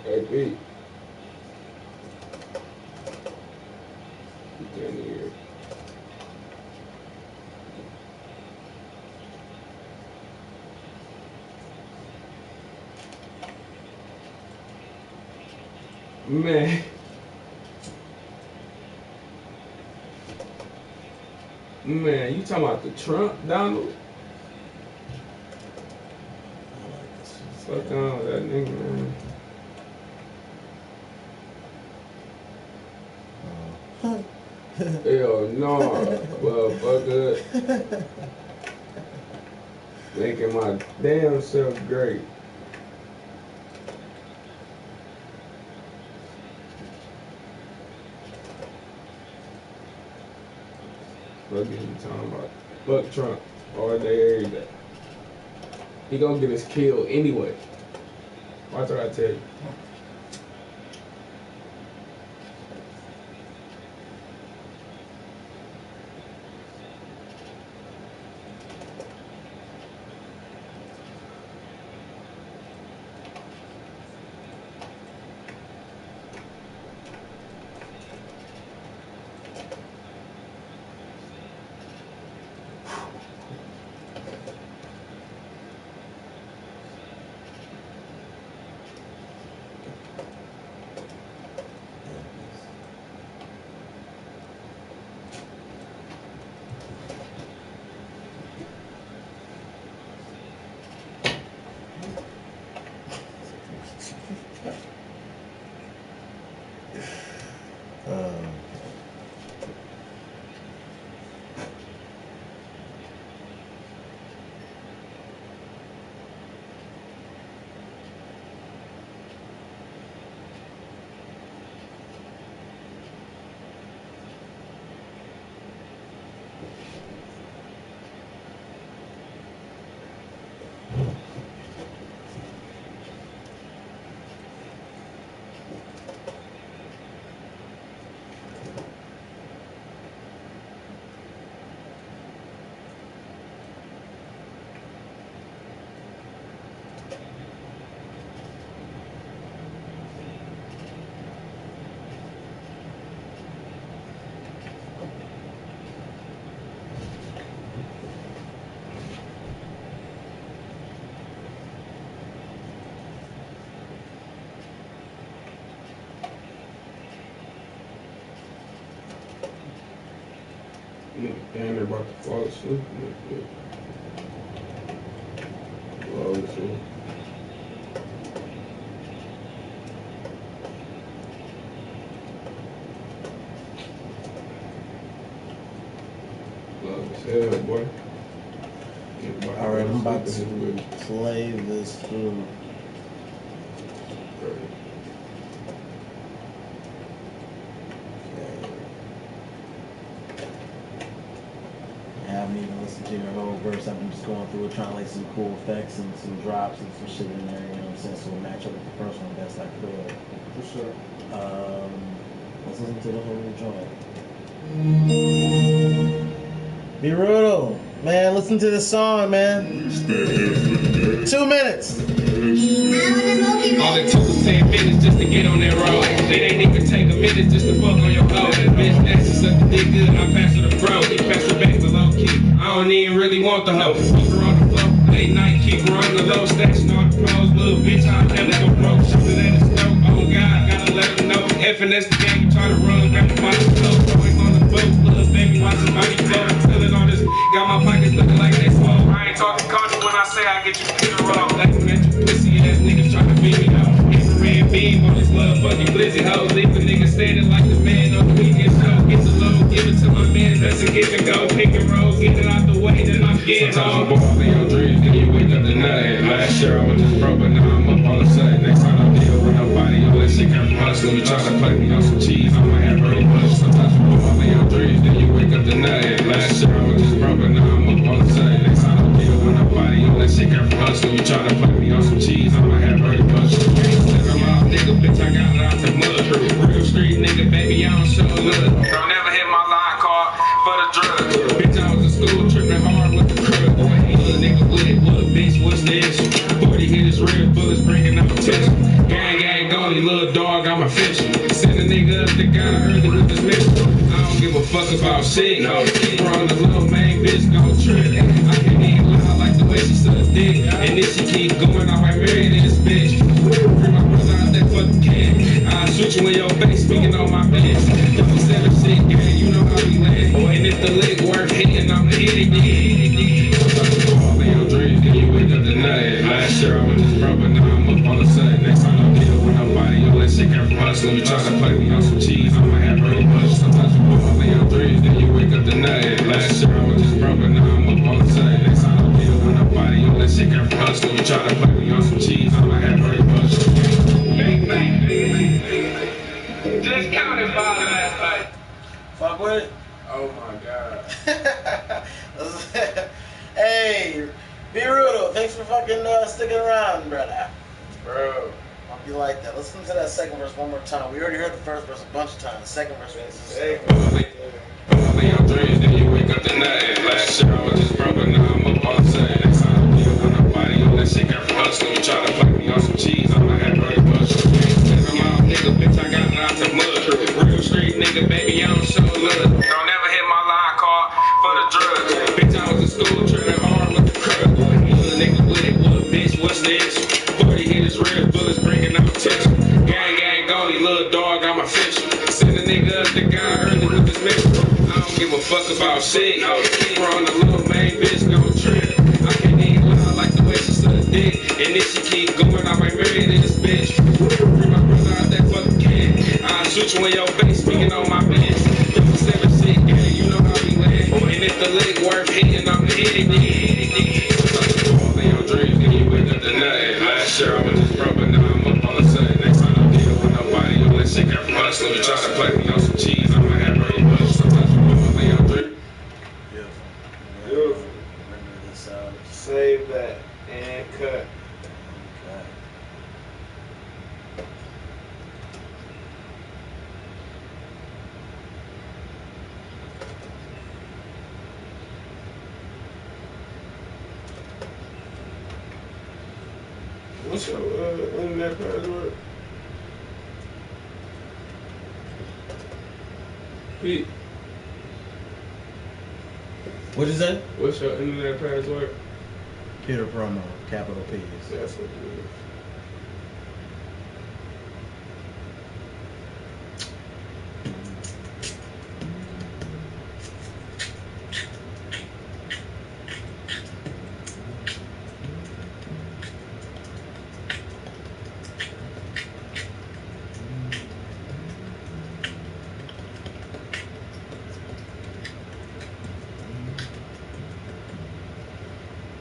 Hey, Pete. Get in here. Man. Man, you talking about the Trump Donald? I like this shit. Fuck on with that nigga, man. Hell no, motherfucker. Making my damn self great. Fuck is you talking about? Fuck Trump all day, every day. He gonna get us killed anyway. Watch what I tell you. Damn, they're about to fall asleep. Fall asleep. Love as hell, boy. Alright, I'm about to play this through. I haven't even listened to your whole verse. I've been just going through it, trying to like some cool effects and some drops and some shit in there, you know what I'm saying? So we'll match up with the first one best I could. For sure. Let's listen to the whole joint. Be brutal. Man, listen to this song, man. 2 minutes. All it took was 10 minutes just to get on that road. They ain't even take a minute just to fuck on your hoe. That bitch nasty, suck the dick good, I pass her the bro. You pass her back below key. I don't even really want the hoe. Fuck her on the floor, late night, keep her on the low. Stashing all the pros, little bitch, I never go broke. Shoot it at the stove, oh God, gotta let her know. FNS the game, you try to run, got the body slow. Throwing on the boat, little baby, watch the body flow. I'm telling all this, got my pockets looking like they swole. I ain't talking country when I say I get you PeterPromo. Like you pussy ass niggas trying to beat me out. Infrared beam on this motherfucking glizzy hoe. Leave a nigga standing like the man on the weekend show. Get the load, give it to my man, that's a give and go. Pick and roll, get it out the way, then I'm getting home. Sometimes you ball in your dreams, then you wake up to nothing. Last year I was just broke, but now I'm up all of a sudden. Next time I deal with nobody, all that shit got hustling. You try to play me on some cheese, I'ma have very much. Sometimes you ball in your dreams, then you wake up to nothing. Last year I was just broke, but now I'm up all of a sudden. Next time I deal with nobody, all that shit got hustling. You try to play me on some cheese, I'ma have very much. Nigga, bitch, I got it out the mud. Real street nigga, baby, I don't show love. Don't never hit my line card for the drugs. Bitch, I was in school tripping hard with the crud. Little nigga with it, little bitch, what's the issue? 40 hit his rib, bullets bringing out attention. Gang, gully, little dog, I'm official. Send a nigga up the guy early with this mission. I don't give a fuck about shit, no. We're on the little main bitch, gon' trip. I can't even lie, I like the way she sucks dick. And if she keep going, I might marry this bitch. Bring my brother out that fucking can. I switch you in your face, speaking on my business. 7 shit, yeah, you know how we land. And if the lick worth hitting, I'm hitting it. All in your dreams, then you wake up to nothing. Last year I was just broke, but now I'm up all of a sudden. Next time I deal with nobody, all that shit came from hustling. You try to play me on some cheese, I'ma have pretty much. Sometimes you fall in your dreams, then you wake up to nothing. Last year I was just broke, but now I'm up all of a sudden. Next time I deal with nobody, all that shit came from hustling. You try to play me on some cheese, I'ma have pretty much. Just counted 5 last night. Fuck with it? Oh my god. Hey, be rude. Thanks for fucking sticking around, brother. Bro. I'll be like that. Listen to that second verse one more time. We already heard the first verse a bunch of times. The second verse we need to Hey, all in your dreams, then you wake up to nothing. Last year I was just broke, but now I'm up all of a sudden. Next time I deal with nobody, all that shit came from hustling. You try to play me on some cheese, I'ma have pretty much. Nigga, bitch, I got lots of mud. Real street nigga, baby, I don't show love. Don't never hit my line card for the drugs. Bitch, I was in school trying hard with the crud. Little nigga with it, what bitch, what's the issue? 40 hit his ribs, bullets bringing out tissue. Gang, goldie, little dog, I'm official. Send a nigga up the guy early with this mission. I don't give a fuck about shit. We're on the low, main bitch, gon' trip. I can't even lie, I like the way she suck dick. And if she keep going, I might marry this bitch. Free my brother out that fucking kid. I'll shoot you in your face, speaking on my business. 7 shit, yeah, you know how we land. And if the lick worth hitting, I'm hitting it. All in your dreams, then you wake up to nothing. Last year I was just broke, but now I'm up all of a sudden. Next time I deal with nobody, all that shit came from hustling. You try to play me on some cheese, I'ma have pretty much. Sometimes you fall in your dreams. Beautiful. Remember this Save that and cut. What's your internet password? Pete, What'd you say? what's your internet password? PeterPromo, capital P's. That's what it is.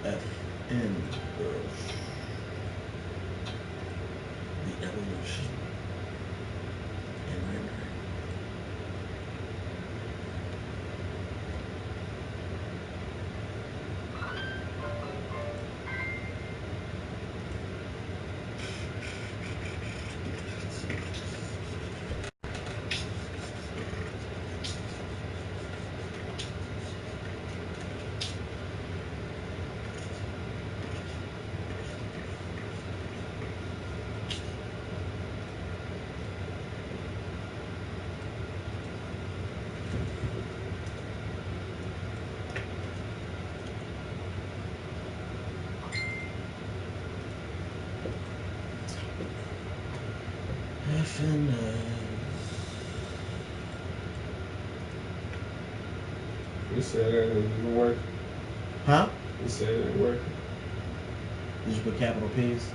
FNS. The evolution and rendering. FNS. You said that didn't work. Huh? You said it didn't work. Did you put capital P's?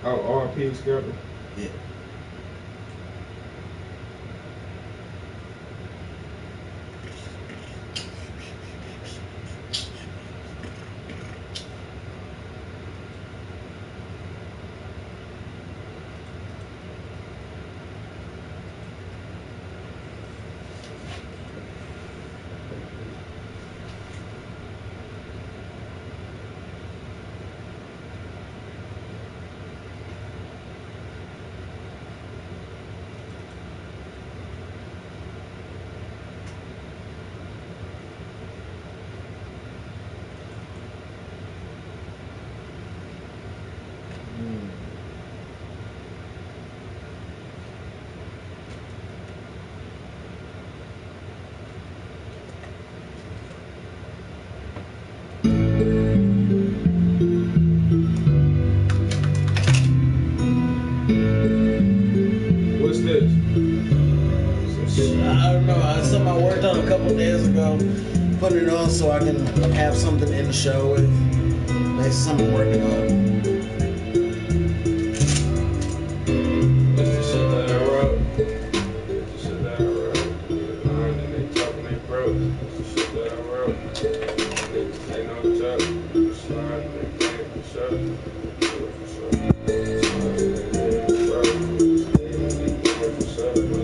Oh, all P's together. Yeah. well. Putting it on so I can have something in the show with. That's something I'm working on. That's the shit that I wrote. That's the shit that I wrote. Niggas lying and they talking they broke. That's the shit that I wrote. Niggas ain't no joke. Slide and they came for sure. For sure. Slide and they came for sure. They came for sure. My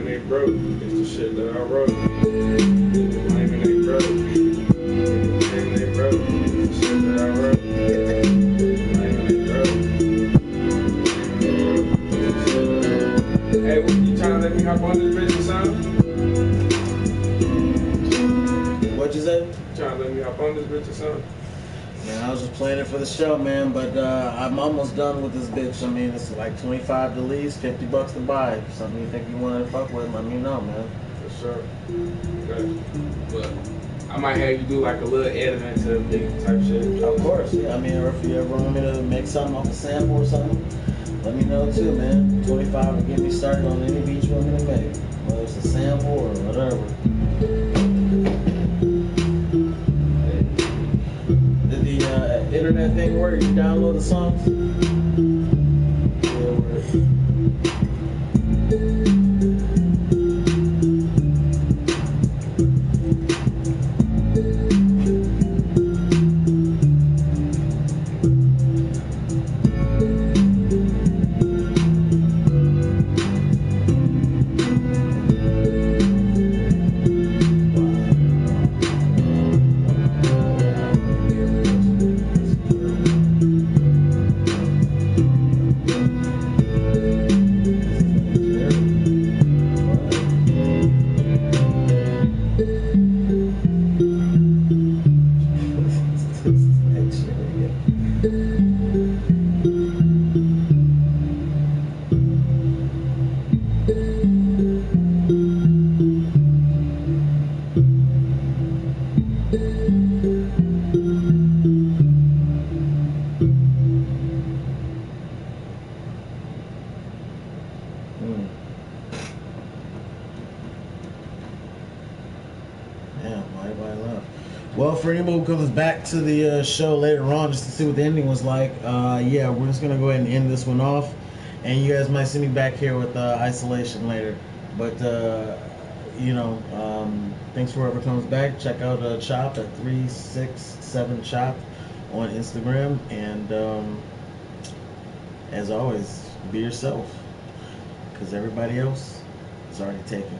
niggas broke. It's the shit that I wrote. Niggas lame and they broke. Niggas lame and they broke. It's the shit that I wrote. Niggas lame and they broke. Hey, what, you trying to let me hop on this bitch or something? What'd you say? You trying to let me hop on this bitch or something? Man, I was just playing it for the show, man, but I'm almost done with this bitch. I mean, it's like 25 to lease, $50 to buy. Something you think you want to fuck with, let me know, man. For sure. Okay. But I might have you do like a little editing to the big type shit. Of course, yeah. I mean, or if you ever want me to make something off a sample or something, let me know too, man. 25 will get me started on any beat you want me to make, whether it's a sample or whatever. Did the internet thing work? You download the songs? Yeah, it worked. Damn, why everybody left? Well, for anyone who comes back to the show later on just to see what the ending was like, yeah, we're just gonna go ahead and end this one off, and you guys might see me back here with isolation later. But thanks for whoever comes back. Check out Chop at 367 Chop on Instagram, and as always, be yourself, because everybody else is already taken.